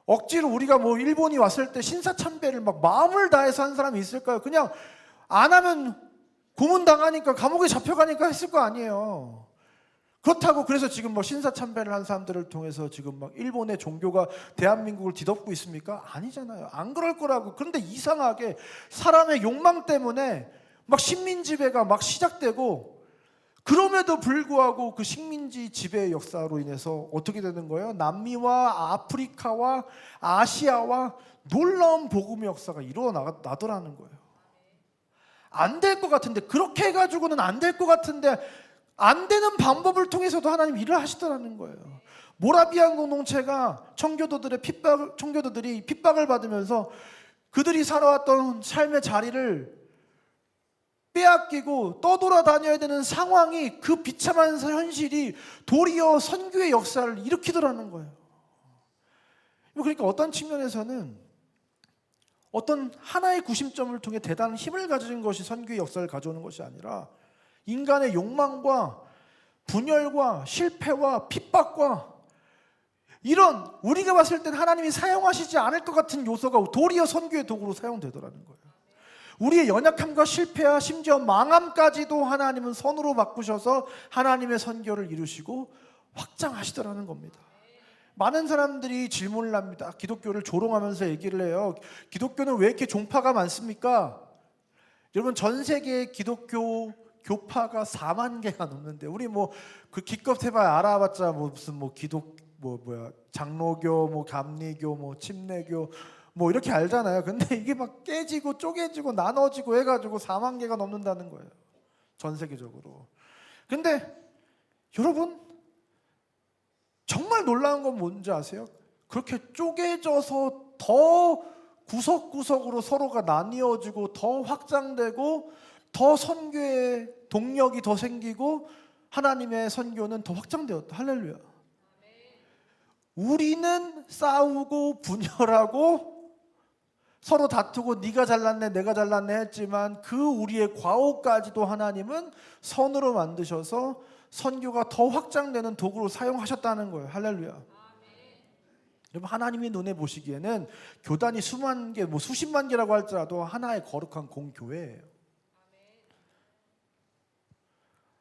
억지로 우리가 뭐 일본이 왔을 때 신사참배를 막 마음을 다해서 한 사람이 있을까요? 그냥 안 하면 고문당하니까 감옥에 잡혀가니까 했을 거 아니에요. 그렇다고 그래서 지금 뭐 신사참배를 한 사람들을 통해서 지금 막 일본의 종교가 대한민국을 뒤덮고 있습니까? 아니잖아요. 안 그럴 거라고. 그런데 이상하게 사람의 욕망 때문에 막 식민지배가 막 시작되고, 그럼에도 불구하고 그 식민지 지배의 역사로 인해서 어떻게 되는 거예요? 남미와 아프리카와 아시아와 놀라운 복음의 역사가 일어나더라는 거예요. 안 될 것 같은데, 그렇게 해가지고는 안 될 것 같은데, 안 되는 방법을 통해서도 하나님 일을 하시더라는 거예요. 모라비안 공동체가 청교도들이 핍박을 받으면서 그들이 살아왔던 삶의 자리를 빼앗기고 떠돌아다녀야 되는 상황이, 그 비참한 현실이 도리어 선교의 역사를 일으키더라는 거예요. 그러니까 어떤 측면에서는 어떤 하나의 구심점을 통해 대단한 힘을 가진 것이 선교의 역사를 가져오는 것이 아니라, 인간의 욕망과 분열과 실패와 핍박과 이런 우리가 봤을 땐 하나님이 사용하시지 않을 것 같은 요소가 도리어 선교의 도구로 사용되더라는 거예요. 우리의 연약함과 실패와 심지어 망함까지도 하나님은 선으로 바꾸셔서 하나님의 선교를 이루시고 확장하시더라는 겁니다. 많은 사람들이 질문을 합니다. 기독교를 조롱하면서 얘기를 해요. 기독교는 왜 이렇게 종파가 많습니까? 여러분, 전 세계의 기독교 교파가 4만 개가 넘는데, 우리 뭐 그 기껏 해봐야 알아봤자 무슨 뭐 기독 장로교, 뭐 감리교, 뭐 침례교 뭐 이렇게 알잖아요. 근데 이게 막 깨지고 쪼개지고 나눠지고 해가지고 4만 개가 넘는다는 거예요, 전 세계적으로. 근데 여러분, 정말 놀라운 건 뭔지 아세요? 그렇게 쪼개져서 더 구석구석으로 서로가 나뉘어지고 더 확장되고 더 선교의 동력이 더 생기고 하나님의 선교는 더 확장되었다. 할렐루야. 우리는 싸우고 분열하고 서로 다투고 네가 잘났네 내가 잘났네 했지만 그 우리의 과오까지도 하나님은 선으로 만드셔서 선교가 더 확장되는 도구로 사용하셨다는 거예요. 할렐루야. 여러분, 하나님이 눈에 보시기에는 교단이 수만 개, 뭐 수십만 개라고 할지라도 하나의 거룩한 공교회예요.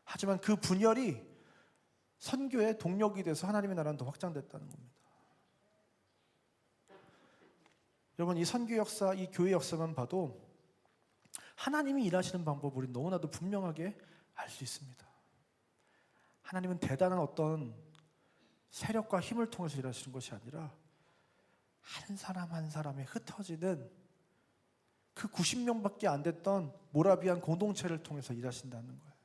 하지만 그 분열이 선교의 동력이 돼서 하나님의 나라는 더 확장됐다는 겁니다. 여러분, 이 선교 역사, 이 교회 역사만 봐도 하나님이 일하시는 방법을 우리 너무나도 분명하게 알 수 있습니다. 하나님은 대단한 어떤 세력과 힘을 통해서 일하시는 것이 아니라 한 사람 한 사람에 흩어지는 그 90명밖에 안 됐던 모라비안 공동체를 통해서 일하신다는 거예요.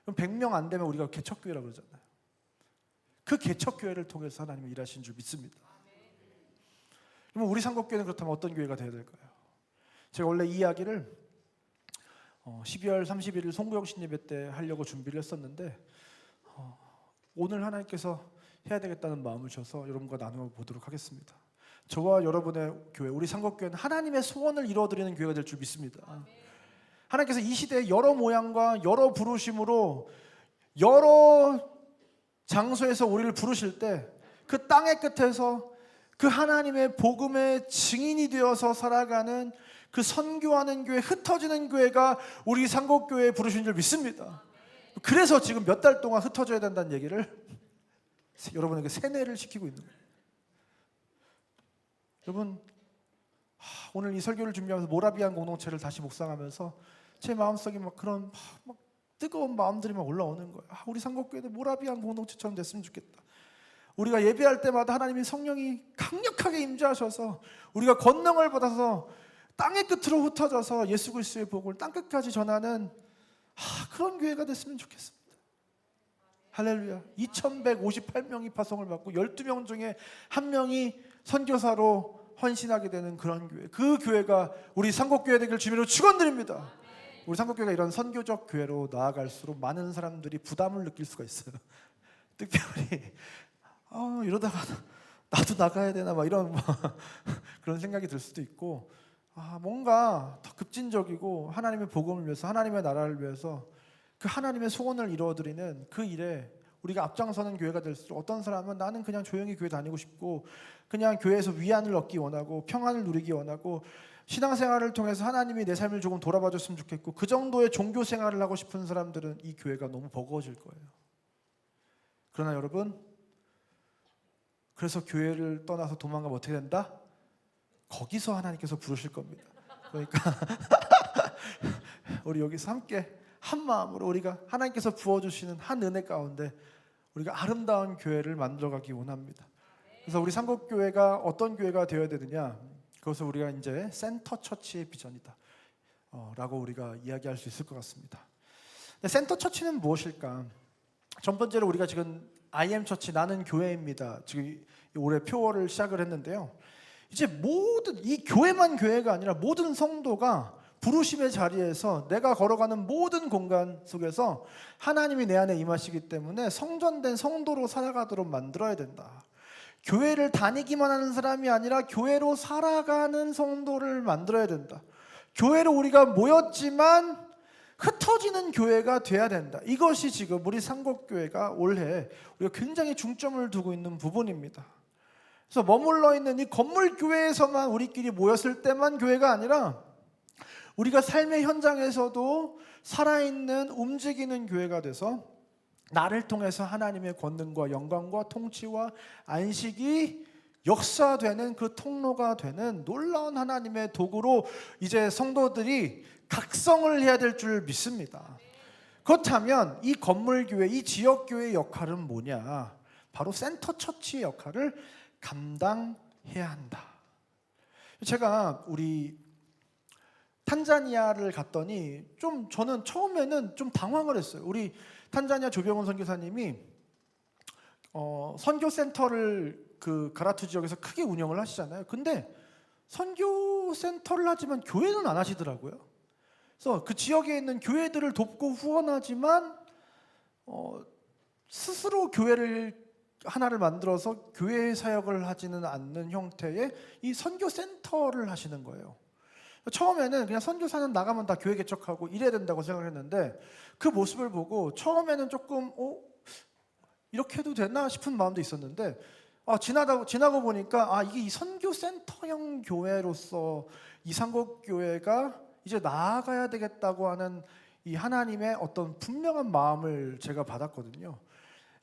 그럼 100명 안 되면 우리가 개척교회라고 그러잖아요. 그 개척교회를 통해서 하나님이 일하신 줄 믿습니다. 그럼 우리 상곡교회는 그렇다면 어떤 교회가 되어야 될까요? 제가 원래 이 이야기를 12월 31일 송구영신 예배 때 하려고 준비를 했었는데 오늘 하나님께서 해야 되겠다는 마음을 주셔서 여러분과 나누어 보도록 하겠습니다. 저와 여러분의 교회, 우리 상곡교회는 하나님의 소원을 이루어드리는 교회가 될 줄 믿습니다. 하나님께서 이 시대에 여러 모양과 여러 부르심으로 여러 장소에서 우리를 부르실 때 그 땅의 끝에서 그 하나님의 복음의 증인이 되어서 살아가는 그 선교하는 교회, 흩어지는 교회가 우리 상곡교회에 부르신 줄 믿습니다. 그래서 지금 몇 달 동안 흩어져야 된다는 얘기를 여러분에게 세뇌를 시키고 있는 거예요. 여러분, 오늘 이 설교를 준비하면서 모라비안 공동체를 다시 묵상하면서 제 마음속에 막 그런 막 뜨거운 마음들이 막 올라오는 거예요. 우리 상곡교회도 모라비안 공동체처럼 됐으면 좋겠다. 우리가 예배할 때마다 하나님의 성령이 강력하게 임재하셔서 우리가 권능을 받아서 땅의 끝으로 흩어져서 예수 그리스도의 복음을 땅끝까지 전하는 그런 교회가 됐으면 좋겠습니다. 할렐루야. 2158명이 파송을 받고 12명 중에 1명이 선교사로 헌신하게 되는 그런 교회, 그 교회가 우리 상곡교회 되길 주님으로 축원드립니다. 우리 상곡교회가 이런 선교적 교회로 나아갈수록 많은 사람들이 부담을 느낄 수가 있어요. 특별히 이러다가 나도 나가야 되나 막 이런 그런 생각이 들 수도 있고, 뭔가 더 급진적이고 하나님의 복음을 위해서, 하나님의 나라를 위해서 그 하나님의 소원을 이루어드리는 그 일에 우리가 앞장서는 교회가 될수록 어떤 사람은 나는 그냥 조용히 교회 다니고 싶고 그냥 교회에서 위안을 얻기 원하고 평안을 누리기 원하고 신앙생활을 통해서 하나님이 내 삶을 조금 돌아봐 줬으면 좋겠고 그 정도의 종교 생활을 하고 싶은 사람들은 이 교회가 너무 버거워질 거예요. 그러나 여러분, 그래서 교회를 떠나서 도망가면 어떻게 된다? 거기서 하나님께서 부르실 겁니다. 그러니까 우리 여기서 함께 한 마음으로 우리가 하나님께서 부어주시는 한 은혜 가운데 우리가 아름다운 교회를 만들어가기 원합니다. 그래서 우리 상곡교회가 어떤 교회가 되어야 되느냐, 그것을 우리가 이제 센터 처치의 비전이다 라고 우리가 이야기할 수 있을 것 같습니다. 센터 처치는 무엇일까? 첫 번째로 우리가 지금 IM 처치, 나는 교회입니다, 지금 올해 표어를 시작을 했는데요. 이제 모든 이 교회만 교회가 아니라 모든 성도가 부르심의 자리에서 내가 걸어가는 모든 공간 속에서 하나님이 내 안에 임하시기 때문에 성전된 성도로 살아가도록 만들어야 된다. 교회를 다니기만 하는 사람이 아니라 교회로 살아가는 성도를 만들어야 된다. 교회로 우리가 모였지만 흩어지는 교회가 돼야 된다. 이것이 지금 우리 상곡교회가 올해 우리가 굉장히 중점을 두고 있는 부분입니다. 그래서 머물러 있는 이 건물 교회에서만 우리끼리 모였을 때만 교회가 아니라 우리가 삶의 현장에서도 살아있는 움직이는 교회가 돼서 나를 통해서 하나님의 권능과 영광과 통치와 안식이 역사되는 그 통로가 되는 놀라운 하나님의 도구로 이제 성도들이 각성을 해야 될 줄 믿습니다. 그렇다면 이 건물교회, 이 지역교회의 역할은 뭐냐? 바로 센터 처치의 역할을 감당해야 한다. 제가 우리 탄자니아를 갔더니 저는 처음에는 좀 당황을 했어요. 우리 탄자니아 조병훈 선교사님이 선교센터를 그 가라투 지역에서 크게 운영을 하시잖아요. 근데 선교센터를 하지만 교회는 안 하시더라고요. 그래서 그 지역에 있는 교회들을 돕고 후원하지만 스스로 교회를 하나를 만들어서 교회 사역을 하지는 않는 형태의 이 선교센터를 하시는 거예요. 처음에는 그냥 선교사는 나가면 다 교회 개척하고 이래야 된다고 생각을 했는데 그 모습을 보고 처음에는 조금 이렇게 해도 되나 싶은 마음도 있었는데 지나고 보니까 이게 이 선교센터형 교회로서 이상국교회가 이제 나아가야 되겠다고 하는 이 하나님의 어떤 분명한 마음을 제가 받았거든요.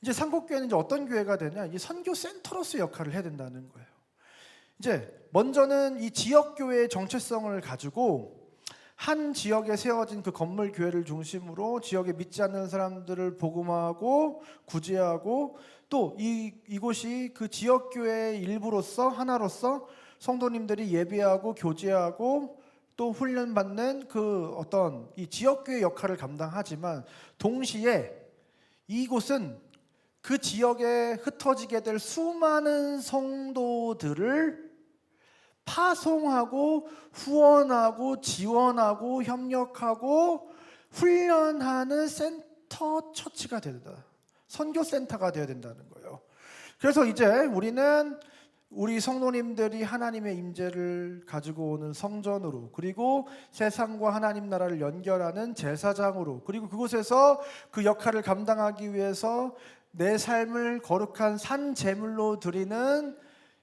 이제 상국교회는 이제 어떤 교회가 되냐? 이 선교센터로서 역할을 해야 된다는 거예요. 이제 먼저는 이 지역교회의 정체성을 가지고 한 지역에 세워진 그 건물 교회를 중심으로 지역에 믿지 않는 사람들을 복음하고 구제하고 또 이곳이 그 지역교회의 일부로서 하나로서 성도님들이 예배하고 교제하고 또 훈련받는 그 어떤 이 지역교회 역할을 감당하지만 동시에 이곳은 그 지역에 흩어지게 될 수많은 성도들을 파송하고 후원하고 지원하고 협력하고 훈련하는 센터 처치가 되야 된다. 선교센터가 되어야 된다는 거예요. 그래서 이제 우리는 우리 성도님들이 하나님의 임재를 가지고 오는 성전으로, 그리고 세상과 하나님 나라를 연결하는 제사장으로, 그리고 그곳에서 그 역할을 감당하기 위해서 내 삶을 거룩한 산 제물로 드리는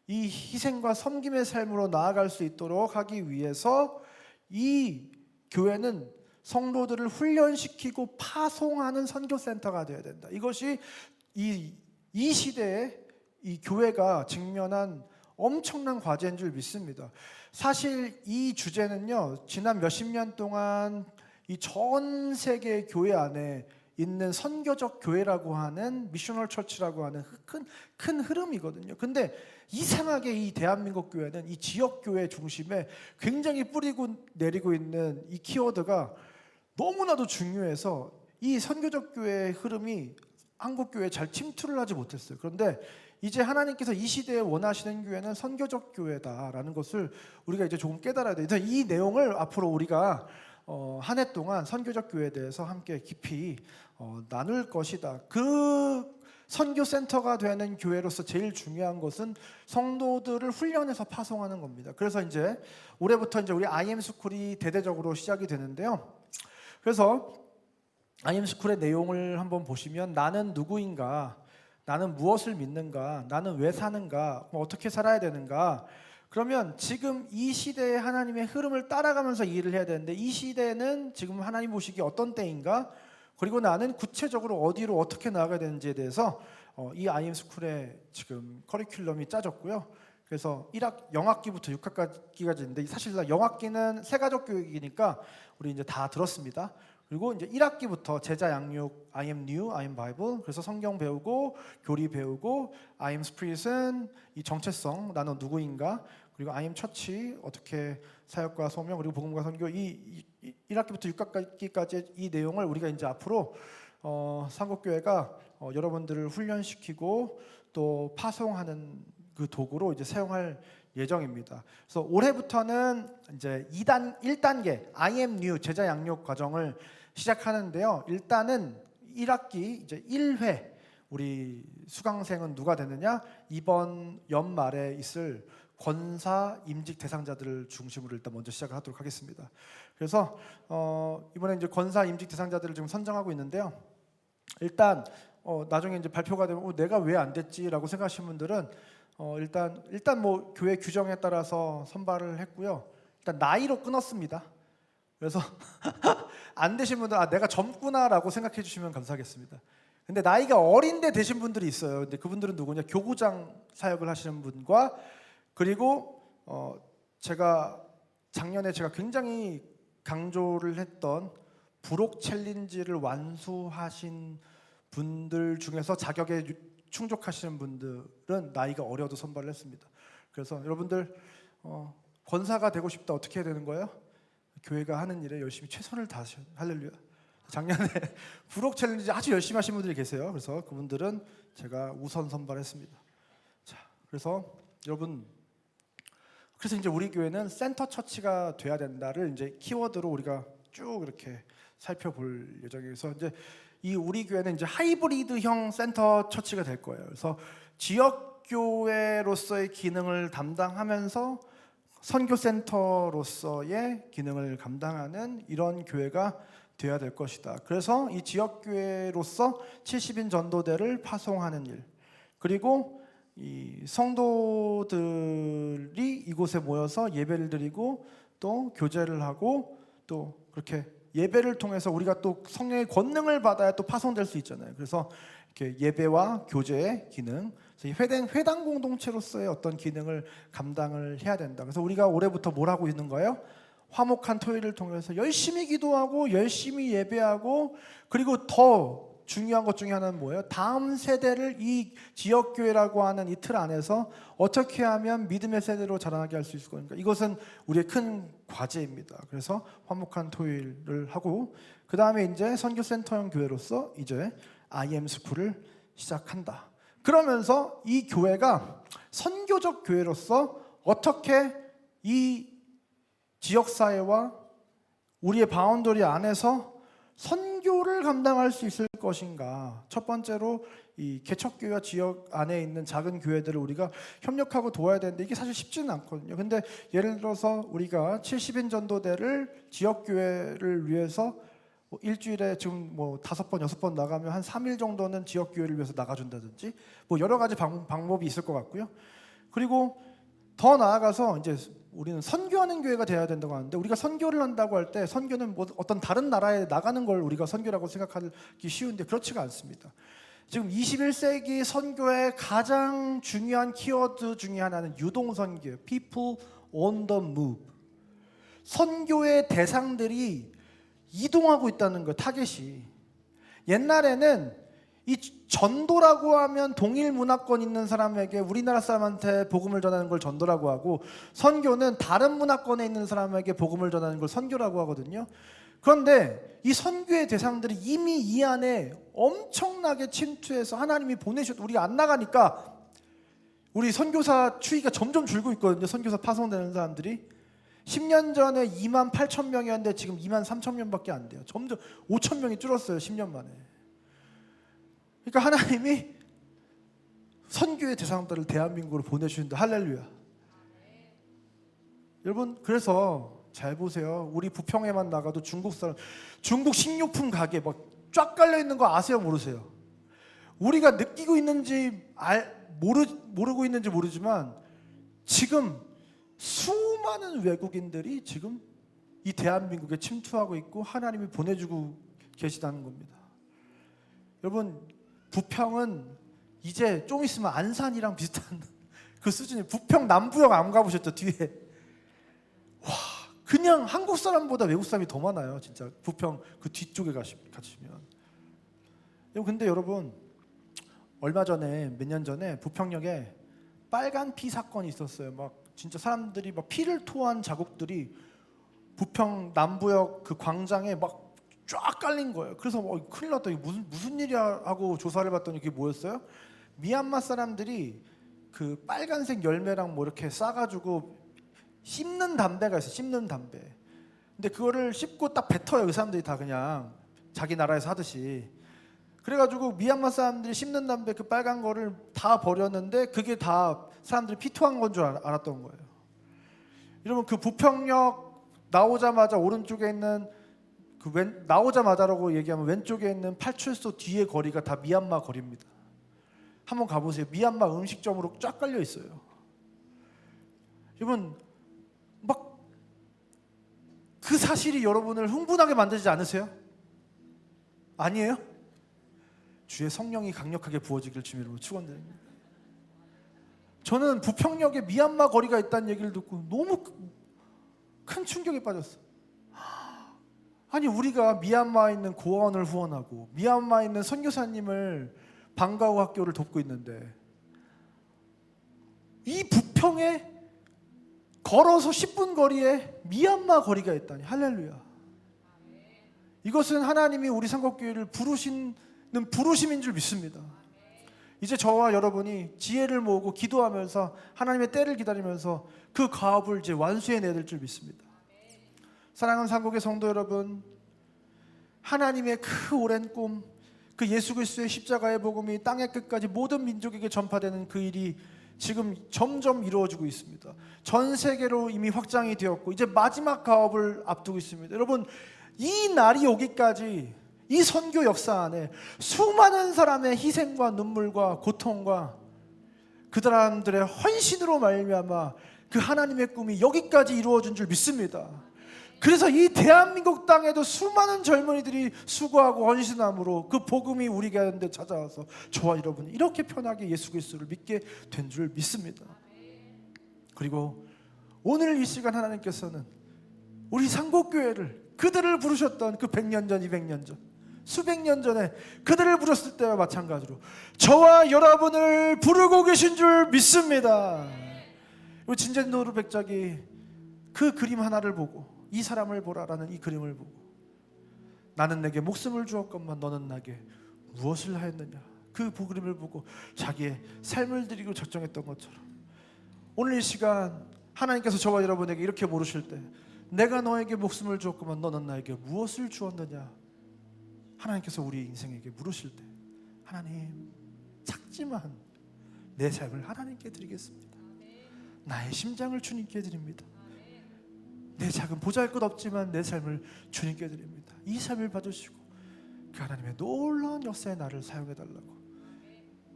이 희생과 섬김의 삶으로 나아갈 수 있도록 하기 위해서 이 교회는 성도들을 훈련시키고 파송하는 선교센터가 되어야 된다. 이것이 이 시대에 이 교회가 직면한 엄청난 과제인 줄 믿습니다. 사실 이 주제는요, 지난 몇십 년 동안 이 전 세계 교회 안에 있는 선교적 교회라고 하는 미셔널 처치라고 하는 큰 흐름이거든요. 근데 이상하게 이 대한민국 교회는 이 지역 교회 중심에 굉장히 뿌리고 내리고 있는 이 키워드가 너무나도 중요해서 이 선교적 교회의 흐름이 한국 교회에 잘 침투를 하지 못했어요. 그런데 이제 하나님께서 이 시대에 원하시는 교회는 선교적 교회다라는 것을 우리가 이제 조금 깨달아야 돼요. 이 내용을 앞으로 우리가 한 해 동안 선교적 교회에 대해서 함께 깊이 나눌 것이다. 그 선교센터가 되는 교회로서 제일 중요한 것은 성도들을 훈련해서 파송하는 겁니다. 그래서 이제 올해부터 이제 우리 IM 스쿨이 대대적으로 시작이 되는데요. 그래서 IM 스쿨의 내용을 한번 보시면 나는 누구인가, 나는 무엇을 믿는가, 나는 왜 사는가, 어떻게 살아야 되는가. 그러면 지금 이 시대의 하나님의 흐름을 따라가면서 일을 해야 되는데 이 시대는 지금 하나님 보시기에 어떤 때인가, 그리고 나는 구체적으로 어디로 어떻게 나아가야 되는지에 대해서 이 IM 스쿨의 지금 커리큘럼이 짜졌고요. 그래서 0학기부터 6학기까지 있는데 사실 영학기는 세가족 교육이니까 우리 이제 다 들었습니다. 그리고 이제 1학기부터 제자 양육, I am new, I am Bible. 그래서 성경 배우고 교리 배우고 I am Spirit은 이 정체성, 나는 누구인가, 그리고 I am 처치, 어떻게 사역과 소명, 그리고 복음과 선교, 이 1학기부터 6학기까지 이 내용을 우리가 이제 앞으로 상국교회가 여러분들을 훈련시키고 또 파송하는 그 도구로 이제 사용할 예정입니다. 그래서 올해부터는 이제 1단계 I am new 제자 양육 과정을 시작하는데요. 일단은 1학기 이제 1회 우리 수강생은 누가 되느냐? 이번 연말에 있을 권사 임직 대상자들을 중심으로 일단 먼저 시작을 하도록 하겠습니다. 그래서 이번에 이제 권사 임직 대상자들을 지금 선정하고 있는데요. 일단 나중에 이제 발표가 되면 내가 왜 안 됐지라고 생각하시는 분들은 일단 뭐 교회 규정에 따라서 선발을 했고요. 일단 나이로 끊었습니다. 그래서 안 되신 분들 내가 젊구나라고 생각해 주시면 감사하겠습니다. 근데 나이가 어린데 되신 분들이 있어요. 근데 그분들은 누구냐? 교구장 사역을 하시는 분과 그리고 제가 작년에 제가 굉장히 강조를 했던 부록 챌린지를 완수하신 분들 중에서 자격에 충족하시는 분들은 나이가 어려도 선발을 했습니다. 그래서 여러분들 권사가 되고 싶다 어떻게 해야 되는 거예요? 교회가 하는 일에 열심히 최선을 다하셔. 할렐루야. 작년에 부록 챌린지 아주 열심히 하신 분들이 계세요. 그래서 그분들은 제가 우선 선발했습니다. 자, 그래서 여러분, 그래서 이제 우리 교회는 센터 처치가 돼야 된다를 이제 키워드로 우리가 쭉 이렇게 살펴볼 예정이어서 이제 이 우리 교회는 이제 하이브리드형 센터 처치가 될 거예요. 그래서 지역 교회로서의 기능을 담당하면서 선교센터로서의 기능을 감당하는 이런 교회가 되어야 될 것이다. 그래서 이 지역교회로서 70인 전도대를 파송하는 일, 그리고 이 성도들이 이곳에 모여서 예배를 드리고 또 교제를 하고 또 그렇게 예배를 통해서 우리가 또 성령의 권능을 받아야 또 파송될 수 있잖아요. 그래서 이렇게 예배와 교제의 기능, 회당 공동체로서의 어떤 기능을 감당을 해야 된다. 그래서 우리가 올해부터 뭘 하고 있는 거예요? 화목한 토요일을 통해서 열심히 기도하고 열심히 예배하고, 그리고 더 중요한 것 중에 하나는 뭐예요? 다음 세대를 이 지역교회라고 하는 이 틀 안에서 어떻게 하면 믿음의 세대로 자라나게 할 수 있을 거니까 이것은 우리의 큰 과제입니다. 그래서 화목한 토요일을 하고, 그 다음에 이제 선교센터형 교회로서 이제 IM 스쿨을 시작한다. 그러면서 이 교회가 선교적 교회로서 어떻게 이 지역사회와 우리의 바운더리 안에서 선교를 감당할 수 있을 것인가. 첫 번째로 이 개척교회와 지역 안에 있는 작은 교회들을 우리가 협력하고 도와야 되는데 이게 사실 쉽지는 않거든요. 근데 예를 들어서 우리가 70인 전도대를 지역교회를 위해서 일주일에 지금 뭐 5번, 6번 나가면 한 3일 정도는 지역교회를 위해서 나가준다든지 뭐 여러 가지 방법이 있을 것 같고요. 그리고 더 나아가서 이제 우리는 선교하는 교회가 되어야 된다고 하는데, 우리가 선교를 한다고 할 때 선교는 뭐 어떤 다른 나라에 나가는 걸 우리가 선교라고 생각하기 쉬운데 그렇지가 않습니다. 지금 21세기 선교의 가장 중요한 키워드 중에 하나는 유동선교예요. People on the move. 선교의 대상들이 이동하고 있다는 거예요. 타겟이. 옛날에는 이 전도라고 하면 동일 문화권 있는 사람에게, 우리나라 사람한테 복음을 전하는 걸 전도라고 하고, 선교는 다른 문화권에 있는 사람에게 복음을 전하는 걸 선교라고 하거든요. 그런데 이 선교의 대상들이 이미 이 안에 엄청나게 침투해서 하나님이 보내셨, 우리가 안 나가니까 우리 선교사 추이가 점점 줄고 있거든요. 선교사 파송되는 사람들이 10년 전에 2만 8천 명이었는데 지금 2만 3천 명밖에 안 돼요. 점점 5천 명이 줄었어요. 10년 만에. 그러니까 하나님이 선교의 대상들을 대한민국으로 보내주신다. 할렐루야. 여러분, 그래서 잘 보세요. 우리 부평에만 나가도 중국 사람, 중국 식료품 가게 막 쫙 깔려 있는 거 아세요, 모르세요? 우리가 느끼고 있는지 모르고 있는지 모르지만 지금 수많은 외국인들이 지금 이 대한민국에 침투하고 있고 하나님이 보내주고 계시다는 겁니다. 여러분, 부평은 이제 좀 있으면 안산이랑 비슷한 그 수준이에요. 부평 남부역 안 가보셨죠? 뒤에 와, 그냥 한국 사람보다 외국 사람이 더 많아요. 진짜 부평 그 뒤쪽에 가시면. 근데 여러분, 얼마 전에, 몇 년 전에 부평역에 빨간 피 사건이 있었어요. 막 진짜 사람들이 막 피를 토한 자국들이 부평 남부역 그 광장에 막 쫙 깔린 거예요. 그래서 큰일 났다. 이게 무슨 일이야 하고 조사를 봤더니 그게 뭐였어요? 미얀마 사람들이 그 빨간색 열매랑 뭐 이렇게 싸가지고 씹는 담배가 있어요. 씹는 담배. 근데 그거를 씹고 딱 뱉어요. 그 사람들이 다 그냥 자기 나라에서 하듯이. 그래가지고 미얀마 사람들이 씹는 담배 그 빨간 거를 다 버렸는데 그게 다 사람들이 피토한 건 줄 알았던 거예요. 여러분, 그 부평역 나오자마자 오른쪽에 있는 나오자마자라고 얘기하면 왼쪽에 있는 팔출소 뒤에 거리가 다 미얀마 거리입니다. 한번 가보세요. 미얀마 음식점으로 쫙 깔려 있어요. 여러분, 막 그 사실이 여러분을 흥분하게 만들지 않으세요? 아니에요? 주의 성령이 강력하게 부어지기를 주님으로 축원드립니다. 저는 부평역에 미얀마 거리가 있다는 얘기를 듣고 너무 큰 충격에 빠졌어요. 아니 우리가 미얀마에 있는 고아원을 후원하고 미얀마에 있는 선교사님을 방과후 학교를 돕고 있는데 이 부평에 걸어서 10분 거리에 미얀마 거리가 있다니. 할렐루야. 이것은 하나님이 우리 상곡교회를 부르시는 부르심인 줄 믿습니다. 이제 저와 여러분이 지혜를 모으고 기도하면서 하나님의 때를 기다리면서 그 가업을 이제 완수해내야 될 줄 믿습니다. 사랑하는 상곡의 성도 여러분, 하나님의 그 오랜 꿈, 그 예수 그리스도의 십자가의 복음이 땅의 끝까지 모든 민족에게 전파되는 그 일이 지금 점점 이루어지고 있습니다. 전 세계로 이미 확장이 되었고 이제 마지막 가업을 앞두고 있습니다. 여러분, 이 날이 오기까지 이 선교 역사 안에 수많은 사람의 희생과 눈물과 고통과 그 사람들의 헌신으로 말미암아 그 하나님의 꿈이 여기까지 이루어진 줄 믿습니다. 그래서 이 대한민국 땅에도 수많은 젊은이들이 수고하고 헌신함으로 그 복음이 우리 가운데 찾아와서 저와 여러분이 이렇게 편하게 예수 그리스도를 믿게 된 줄 믿습니다. 그리고 오늘 이 시간 하나님께서는 우리 상곡교회를 그들을 부르셨던 그 100년 전, 200년 전, 수백 년 전에 그들을 부르셨을 때와 마찬가지로 저와 여러분을 부르고 계신 줄 믿습니다. 진젠도르 백작이 그 그림 하나를 보고 이 사람을 보라라는 이 그림을 보고 나는 내게 목숨을 주었건만 너는 나에게 무엇을 하였느냐, 그 그림을 보고 자기의 삶을 드리고 적정했던 것처럼 오늘 이 시간 하나님께서 저와 여러분에게 이렇게 물으실 때 내가 너에게 목숨을 주었건만 너는 나에게 무엇을 주었느냐, 하나님께서 우리 인생에게 물으실 때 하나님, 작지만 내 삶을 하나님께 드리겠습니다. 나의 심장을 주님께 드립니다. 내 작은 보잘것없지만 내 삶을 주님께 드립니다. 이 삶을 받으시고 그 하나님의 놀라운 역사의 나를 사용해달라고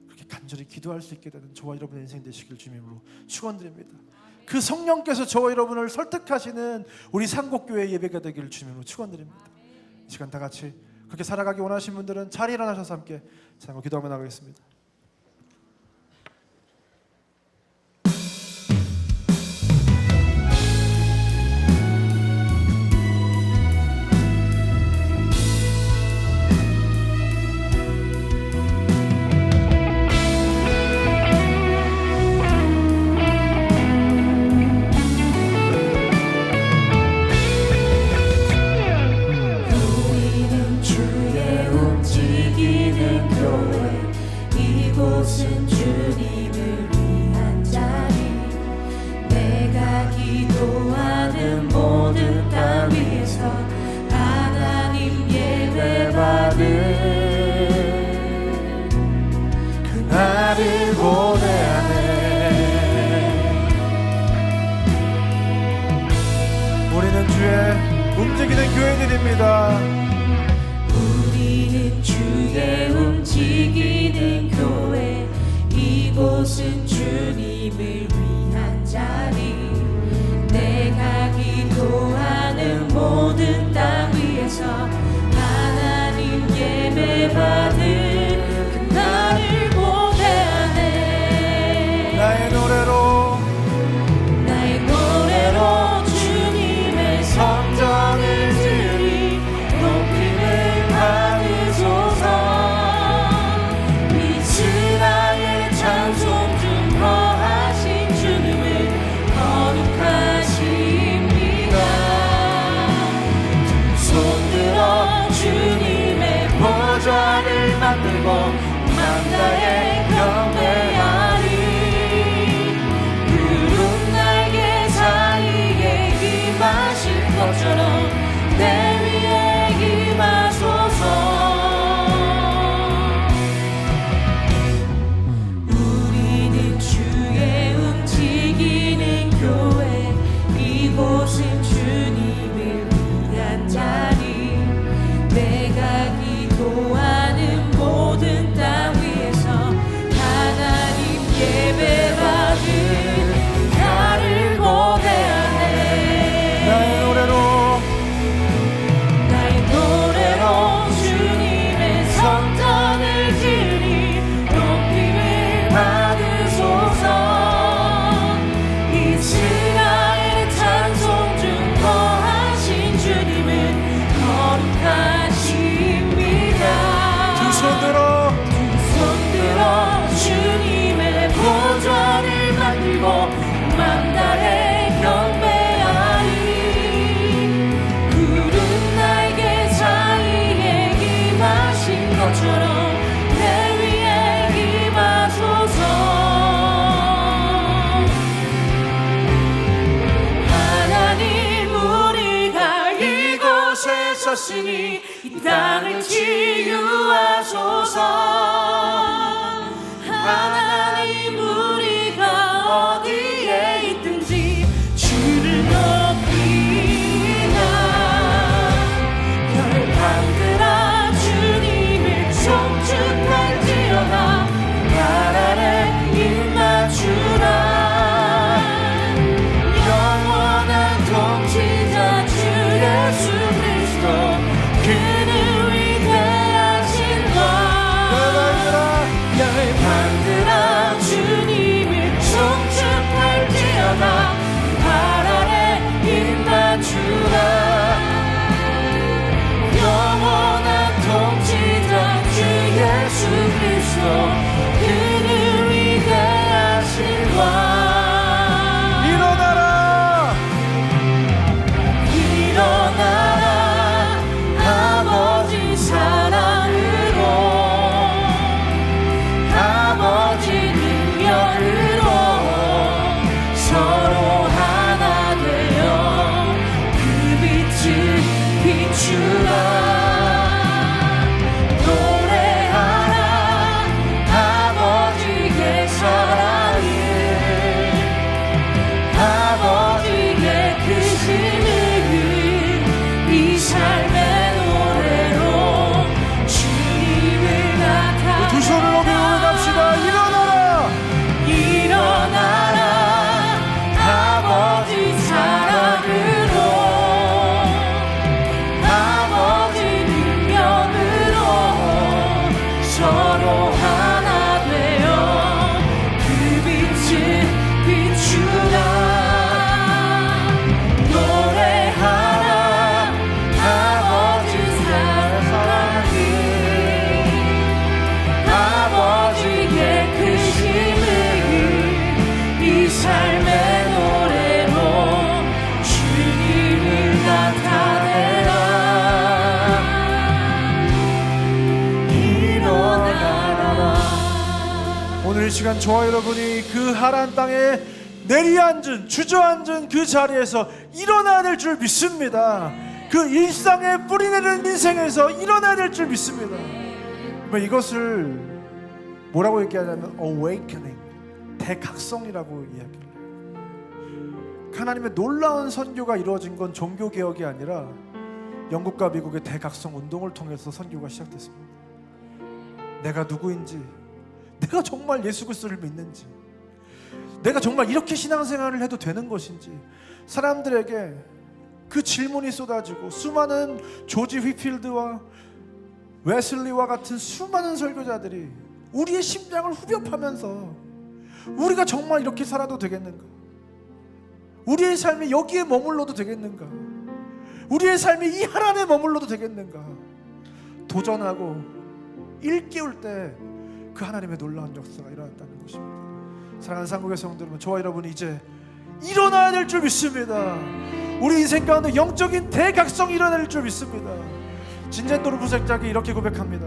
그렇게 간절히 기도할 수 있게 되는 저와 여러분의 인생 되시길 주님으로 축원드립니다. 그 성령께서 저와 여러분을 설득하시는 우리 상곡교회 예배가 되기를 주님으로 축원드립니다. 이 시간 다 같이 그렇게 살아가기 원하시는 분들은 자리에 일어나셔서 함께 찬양하고 기도하며 나가겠습니다. 움직이는 교회들입니다. 우리는 주의 움직이는 교회, 이곳은 주님을 위한 자리. 내가 기도하는 모든 땅 위에서 하나님 예배받을 그날을 고대하네. 나의 노래로 성전을 지으리 높임을 받으소서. 이스라엘 찬송 중 거하신 주님은 거룩하십니다. 손들어 주님의 보좌를 하시니 이 땅을 치유하소서. 하나님 우리가 어디에 있든지 주를 높이나 열방들아 주님을 송축할지어다. 날 아래 입맞추라. 영원한 통치자 주 예수 그리스도 그는 위대하신 것. 열방들아 주님을 송축할지어다. 발 아래 입맞추라. 영원한 통치자 주 예수 그리스도 그는 위대하신 왕. 일어나라. 일어나라. 아버지 사랑으로 아버지 능력으로 서로 하나 되어 그 빛을 비추라. 노래하라. 아버지의 사랑을 아버지의 크심을 이 삶의 노래로 주님을 나타내라. 두 손을 높이 올려갑시다. 일어나라. 일어나라. 아버지 사랑으로 아버지 능력으로 서로 하나 되어 그 빛을 비추라. 노래하라. 아버지 사랑을 아버지의 크심을 이 삶의 노래로 주님을 나타내라. 일어나라. 오늘 이 시간 저와 여러분이 그 하란 땅에 내리앉은 주저앉은 그 자리에서 일어나야 될 줄 믿습니다. 그 일상에 뿌리내리는 인생에서 일어나야 될 줄 믿습니다. 이것을 뭐라고 얘기하냐면 awakening, 대각성이라고 이야기를 해요. 하나님의 놀라운 선교가 이루어진 건 종교개혁이 아니라 영국과 미국의 대각성 운동을 통해서 선교가 시작됐습니다. 내가 누구인지, 내가 정말 예수 그리스도를 믿는지, 내가 정말 이렇게 신앙생활을 해도 되는 것인지 사람들에게 그 질문이 쏟아지고 수많은 조지 휘필드와 웨슬리와 같은 수많은 설교자들이 우리의 심장을 후벼파면서 우리가 정말 이렇게 살아도 되겠는가? 우리의 삶이 여기에 머물러도 되겠는가? 우리의 삶이 이 하란에 머물러도 되겠는가? 도전하고 일깨울 때 그 하나님의 놀라운 역사가 일어났다는 것입니다. 사랑하는 상국의 성도 여러분, 저와 여러분이 이제 일어나야 될 줄 믿습니다. 우리 인생 가운데 영적인 대각성이 일어날 줄 믿습니다. 진젠도르 부색작이 이렇게 고백합니다.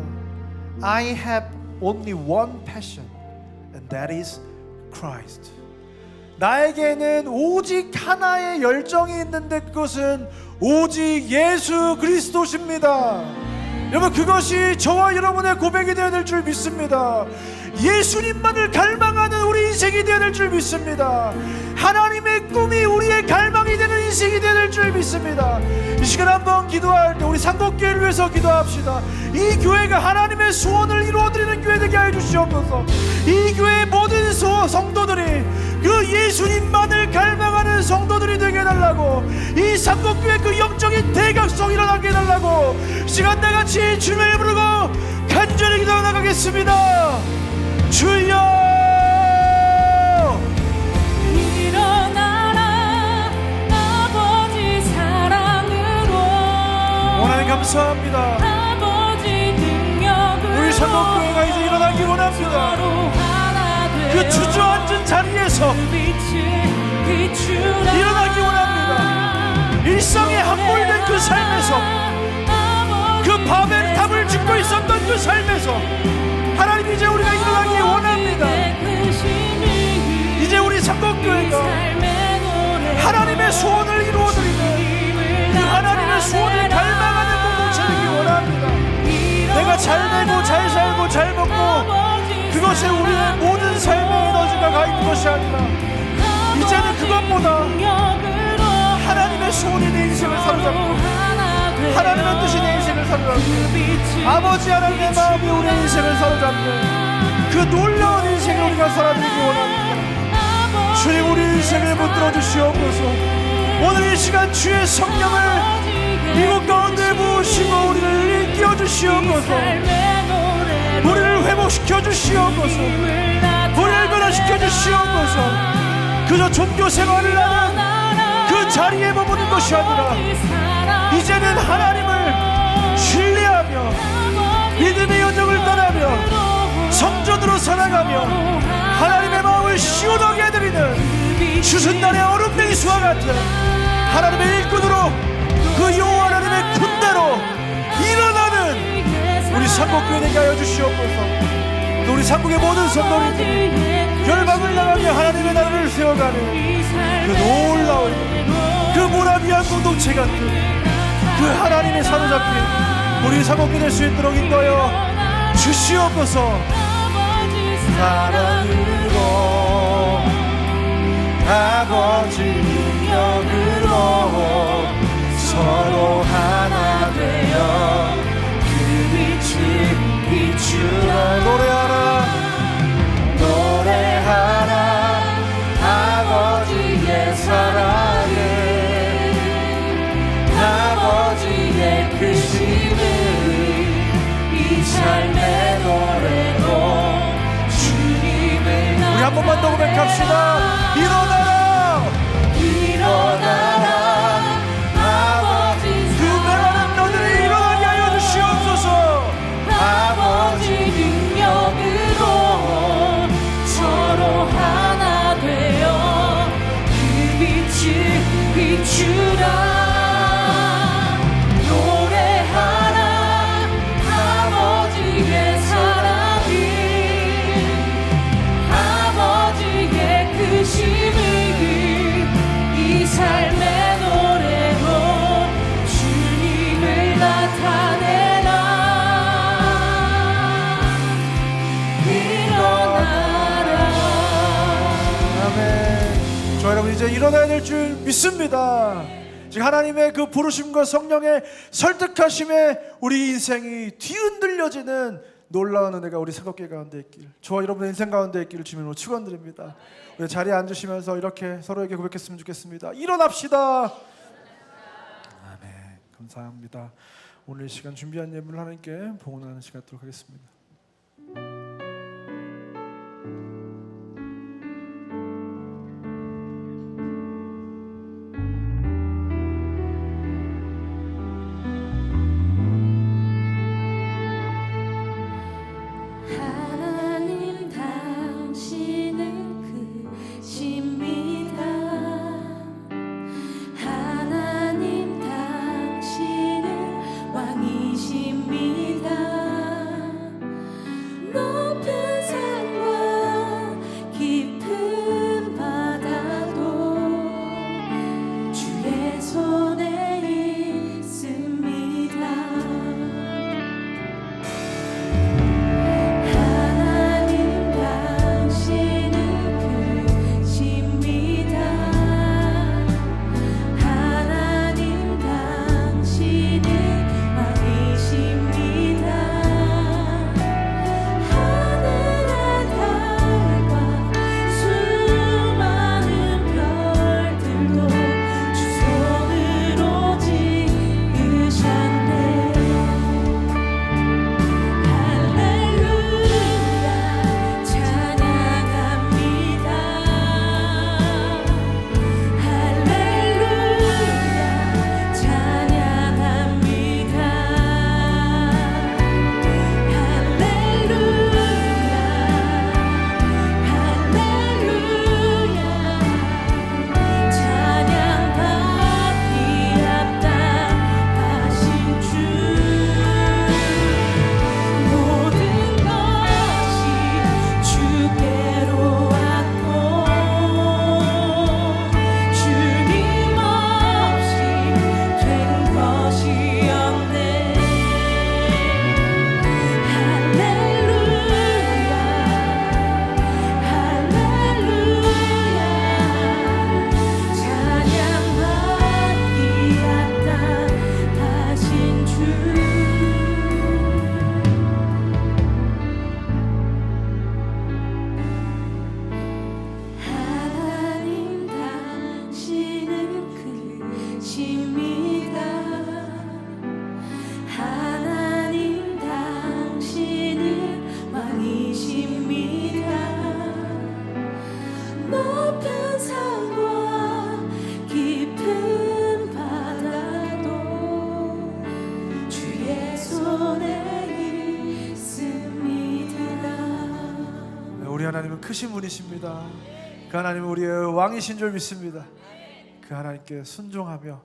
I have only one passion, and that is Christ. 나에게는 오직 하나의 열정이 있는데 그것은 오직 예수 그리스도십니다. 여러분, 그것이 저와 여러분의 고백이 되어야 될 줄 믿습니다. 예수님만을 갈망하는 우리 인생이 되어야 될 줄 믿습니다. 하나님의 꿈이 우리의 갈망이 되는 인생이 되어야 될 줄 믿습니다. 이 시간 한번 기도할 때 우리 상곡교회를 위해서 기도합시다. 이 교회가 하나님의 소원을 이루어드리는 교회 되게 하여 주시옵소서. 이 교회의 모든 성도들이 그 예수님만을 갈망하는 성도들이 되게 해달라고, 이 상곡교회 그 영적인 대각성 일어나게 해달라고 시간 다같이 주님을 부르고 간절히 기도 나가겠습니다. 주여, 일어나라. 아버지 사랑으로 하나님 감사합니다. 아버지 능력으로 우리 상곡교회가 이제 일어나기 원합니다. 서로 하나 되어 그 주저앉은 자리에서 빛을 비추라. 일어나기 원합니다. 일상에 함몰된 그 삶에서, 그 바벨탑을 짓고 있었던 그 삶에서 하나님, 이제 우리가 일어나기 원합니다. 이제 우리 상곡교회가 하나님의 소원을 이루어드리는 그 하나님의 소원을 갈망하는 우리가 잘 되고 잘 살고 잘 먹고 그것에 우리의 모든 삶의 에너지가 가 있는 것이 아니라 이제는 그것보다 하나님의 소원이 내 인생을 사로잡고 하나님의 뜻이 내 인생을 사로잡고 아버지 하나님의 마음이 우리의 인생을 사로잡는 그 놀라운 인생을 우리가 살아내기 원합니다. 주님, 우리 인생을 붙들어 주시옵소서. 오늘 이 시간 주의 성령을 이곳 가운데 부으시고 우리를 일깨워 주시옵소서. 우리를 회복시켜 주시옵소서. 우리를 변화시켜 주시옵소서. 그저 종교 생활을 하는 그 자리에 머무는 것이 아니라 이제는 하나님을 신뢰하며 믿음의 여정을 떠나며 성전으로 살아가며 하나님의 마음을 시원하게 해드리는 추순날의 얼음덩이수와 같은 하나님의 일꾼으로 그 여호와 하나님의 군대로 일어나는 우리 삼국교회 되게 하여 주시옵소서. 또 우리 삼국의 모든 성도님들이 열방을 나가며 하나님의 나라를 세워가는 그 놀라운 그 모라비안 공동체 같은 그 하나님의 사로잡힌 우리 삼국교회 될 수 있도록 인도하여 주시옵소서. 사랑으로 아버지 능력으로 서로 하나 되어 그 빛을 비추어 노래하라 아버지의 사랑을 아버지의 크심을 이 삶의 노래로 우리 한 번만 더 고백합시다. 일어나라 아버지 그 메마른 너들이 일어나게 하여 주시옵소서. 아버지 능력으로 서로 하나 되어 그 빛을 비추라. 노래하라 아버지의 사랑을 아버지의 크심을 이 삶의 노래로 주님을 나타내라. 일어나라. 아멘. 저 여러분 이제 일어나야 될 줄 믿습니다. 지금 하나님의 그 부르심과 성령의 설득하심에 우리 인생이 뒤흔들려지는 놀라운 은혜가 우리 삼국교회 가운데 있길, 저와 여러분의 인생 가운데 있기를 주님으로 축원드립니다. 우리 자리에 앉으시면서 이렇게 서로에게 고백했으면 좋겠습니다. 일어납시다. 아멘. 감사합니다. 오늘 이 시간 준비한 예물을 하나님께 봉헌하는 시간 갖도록 하겠습니다. 하나님 당신은 크십니다. 하나님 당신은 왕이십니다. 우리 하나님은 크신 분이십니다. 그 하나님은 우리의 왕이신 줄 믿습니다. 그 하나님께 순종하며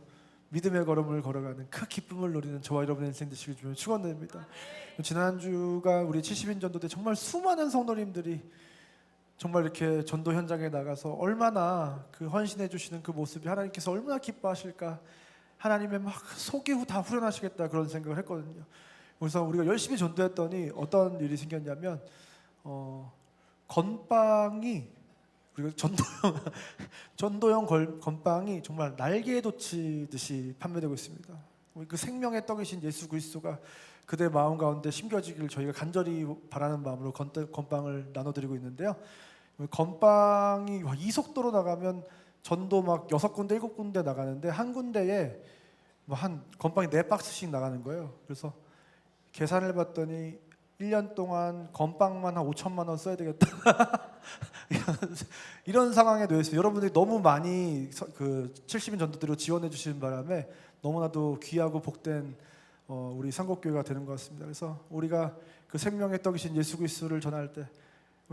믿음의 걸음을 걸어가는 그 기쁨을 누리는 저와 여러분의 인생 되시길 주님 축원드립니다. 지난주가 우리 70인 전도 때 정말 수많은 성도님들이 정말 이렇게 전도 현장에 나가서 얼마나 그 헌신해 주시는 그 모습이 하나님께서 얼마나 기뻐하실까, 하나님의 막 속이 다 후련하시겠다 그런 생각을 했거든요. 그래서 우리가 열심히 전도했더니 어떤 일이 생겼냐면 건빵이, 우리가 전도용 건빵이 정말 날개에 돋치듯이 판매되고 있습니다. 그 생명의 떡이신 예수 그리스도가 그대 마음 가운데 심겨지기를 저희가 간절히 바라는 마음으로 건빵을 나눠드리고 있는데요. 건빵이 이 속도로 나가면 전도 막 6군데 7군데 나가는데 한 군데에 뭐 한 건빵이 4박스씩 나가는 거예요. 그래서 계산을 해봤더니 1년 동안 건빵만 한 5천만 원 써야 되겠다. 이런 상황에 놓여 있어요. 여러분들이 너무 많이 그 70인 전도대로 지원해 주시는 바람에 너무나도 귀하고 복된 우리 상곡교회가 되는 것 같습니다. 그래서 우리가 그 생명의 떡이신 예수 그리스도를 전할 때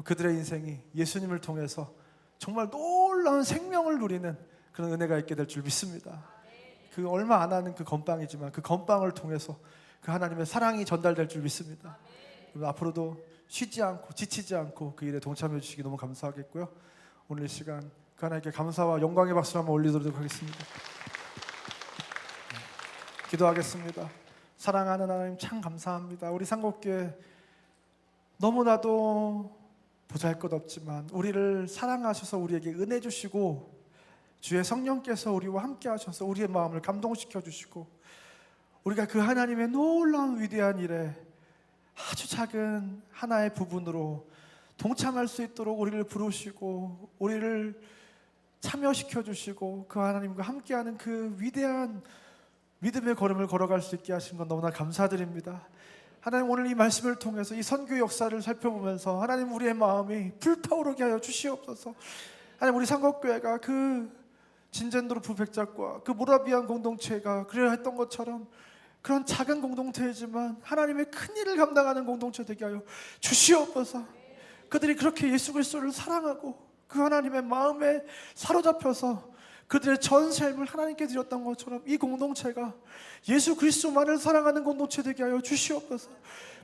그들의 인생이 예수님을 통해서 정말 놀라운 생명을 누리는 그런 은혜가 있게 될 줄 믿습니다. 그 얼마 안 하는 그 건빵이지만 그 건빵을 통해서 그 하나님의 사랑이 전달될 줄 믿습니다. 앞으로도 쉬지 않고 지치지 않고 그 일에 동참해 주시기 너무 감사하겠고요. 오늘 이 시간 그 하나님께 감사와 영광의 박수를 한번 올리도록 하겠습니다. 기도하겠습니다. 사랑하는 하나님 참 감사합니다. 우리 상곡교회 너무나도 보잘것없지만 우리를 사랑하셔서 우리에게 은혜 주시고 주의 성령께서 우리와 함께 하셔서 우리의 마음을 감동시켜 주시고 우리가 그 하나님의 놀라운 위대한 일에 아주 작은 하나의 부분으로 동참할 수 있도록 우리를 부르시고 우리를 참여시켜 주시고 그 하나님과 함께하는 그 위대한 믿음의 걸음을 걸어갈 수 있게 하신 건 너무나 감사드립니다. 하나님, 오늘 이 말씀을 통해서 이 선교 역사를 살펴보면서 하나님, 우리의 마음이 불타오르게 하여 주시옵소서. 하나님, 우리 상곡교회가 그 진젠도르프 백작과 그 모라비안 공동체가 그래야 했던 것처럼 그런 작은 공동체이지만 하나님의 큰 일을 감당하는 공동체 되게 하여 주시옵소서. 그들이 그렇게 예수 그리스도를 사랑하고 그 하나님의 마음에 사로잡혀서 그들의 전 삶을 하나님께 드렸던 것처럼 이 공동체가 예수 그리스도만을 사랑하는 공동체 되게 하여 주시옵소서.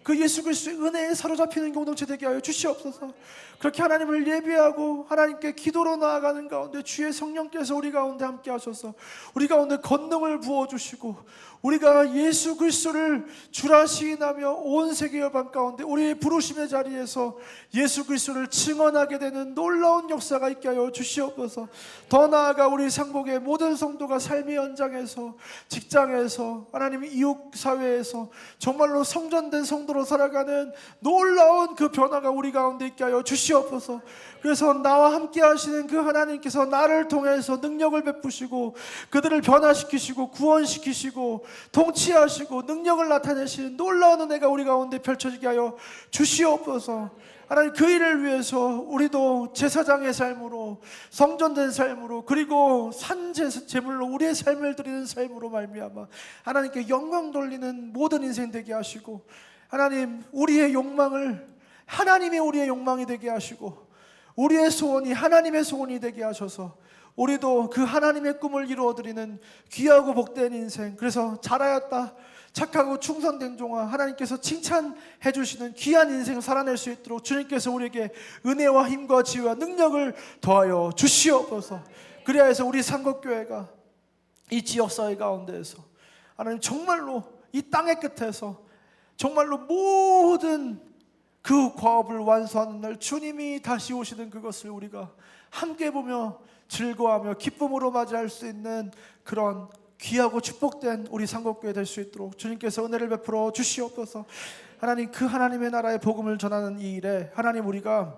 그 예수 그리스도의 은혜에 사로잡히는 공동체 되게 하여 주시옵소서. 그렇게 하나님을 예배하고 하나님께 기도로 나아가는 가운데 주의 성령께서 우리 가운데 함께 하셔서 우리 가운데 권능을 부어주시고 우리가 예수 그리스도를 주라 시인하며 온 세계 열방 가운데 우리의 부르심의 자리에서 예수 그리스도를 증언하게 되는 놀라운 역사가 있게 하여 주시옵소서. 더 나아가 우리 상복의 모든 성도가 삶의 현장에서, 직장에서, 하나님 이웃 사회에서 정말로 성전된 성도로 살아가는 놀라운 그 변화가 우리 가운데 있게 하여 주시옵소서. 그래서 나와 함께 하시는 그 하나님께서 나를 통해서 능력을 베푸시고 그들을 변화시키시고 구원시키시고 통치하시고 능력을 나타내시는 놀라운 은혜가 우리 가운데 펼쳐지게 하여 주시옵소서. 하나님, 그 일을 위해서 우리도 제사장의 삶으로, 성전된 삶으로, 그리고 산제물로 우리의 삶을 드리는 삶으로 말미암아 하나님께 영광 돌리는 모든 인생 되게 하시고, 하나님, 우리의 욕망을 하나님이 우리의 욕망이 되게 하시고 우리의 소원이 하나님의 소원이 되게 하셔서 우리도 그 하나님의 꿈을 이루어드리는 귀하고 복된 인생, 그래서 잘하였다, 착하고 충성된 종아, 하나님께서 칭찬해 주시는 귀한 인생을 살아낼 수 있도록 주님께서 우리에게 은혜와 힘과 지혜와 능력을 더하여 주시옵소서. 그래야 해서 우리 상곡교회가 이 지역사회 가운데에서 하나님 정말로 이 땅의 끝에서 정말로 모든 그 과업을 완수하는 날 주님이 다시 오시는 그것을 우리가 함께 보며 즐거워하며 기쁨으로 맞이할 수 있는 그런 귀하고 축복된 우리 상곡교회 될 수 있도록 주님께서 은혜를 베풀어 주시옵소서. 하나님, 그 하나님의 나라의 복음을 전하는 이 일에 하나님, 우리가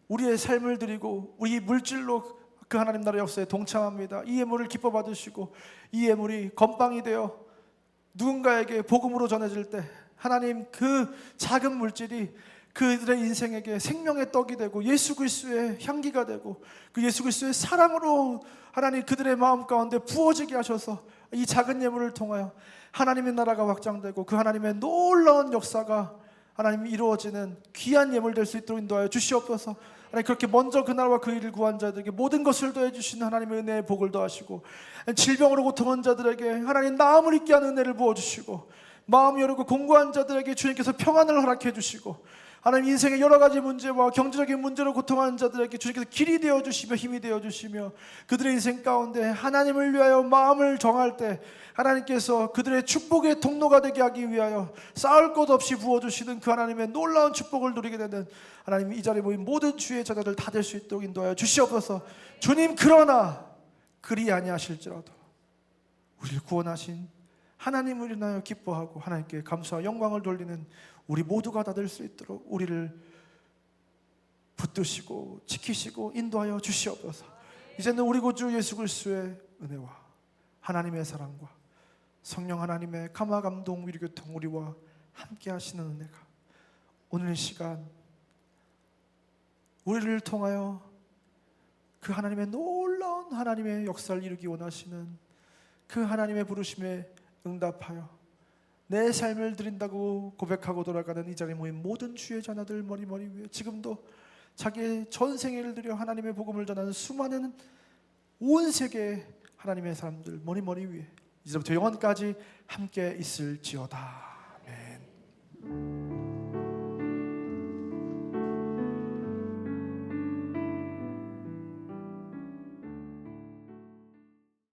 우리의 삶을 드리고 우리 물질로 그 하나님 나라 역사에 동참합니다. 이 예물을 기뻐 받으시고 이 예물이 건빵이 되어 누군가에게 복음으로 전해질 때 하나님, 그 작은 물질이 그들의 인생에게 생명의 떡이 되고 예수 그리스도의 향기가 되고 그 예수 그리스도의 사랑으로 하나님 그들의 마음 가운데 부어지게 하셔서 이 작은 예물을 통하여 하나님의 나라가 확장되고 그 하나님의 놀라운 역사가 하나님 이루어지는 귀한 예물 될 수 있도록 인도하여 주시옵소서. 하나님 그렇게 먼저 그날과 그 일을 구한 자들에게 모든 것을 더해 주시는 하나님의 은혜의 복을 더하시고, 질병으로 고통한 자들에게 하나님 나음을 잊게 하는 은혜를 부어 주시고, 마음 여리고 공고한 자들에게 주님께서 평안을 허락해 주시고, 하나님 인생의 여러 가지 문제와 경제적인 문제로 고통하는 자들에게 주님께서 길이 되어 주시며 힘이 되어 주시며, 그들의 인생 가운데 하나님을 위하여 마음을 정할 때 하나님께서 그들의 축복의 통로가 되게 하기 위하여 쌓을 것 없이 부어주시는 그 하나님의 놀라운 축복을 누리게 되는 하나님, 이 자리에 모인 모든 주의 자녀들 다 될 수 있도록 인도하여 주시옵소서. 주님, 그러나 그리 아니하실지라도 우리를 구원하신 하나님을 인하여 기뻐하고 하나님께 감사와 영광을 돌리는 우리 모두가 다 될 수 있도록 우리를 붙드시고 지키시고 인도하여 주시옵소서. 이제는 우리 구주 예수 그리스도의 은혜와 하나님의 사랑과 성령 하나님의 감화 감동 위로 교통 우리와 함께 하시는 은혜가 오늘 이 시간 우리를 통하여 그 하나님의 놀라운 하나님의 역사를 이루기 원하시는 그 하나님의 부르심에 응답하여 내 삶을 드린다고 고백하고 돌아가는 이 자리에 모인 모든 주의 자녀들 머리 위에 지금도 자기의 전생애를 들여 하나님의 복음을 전하는 수많은 온 세계의 하나님의 사람들 머리 위에 이제부터 영원까지 함께 있을지어다.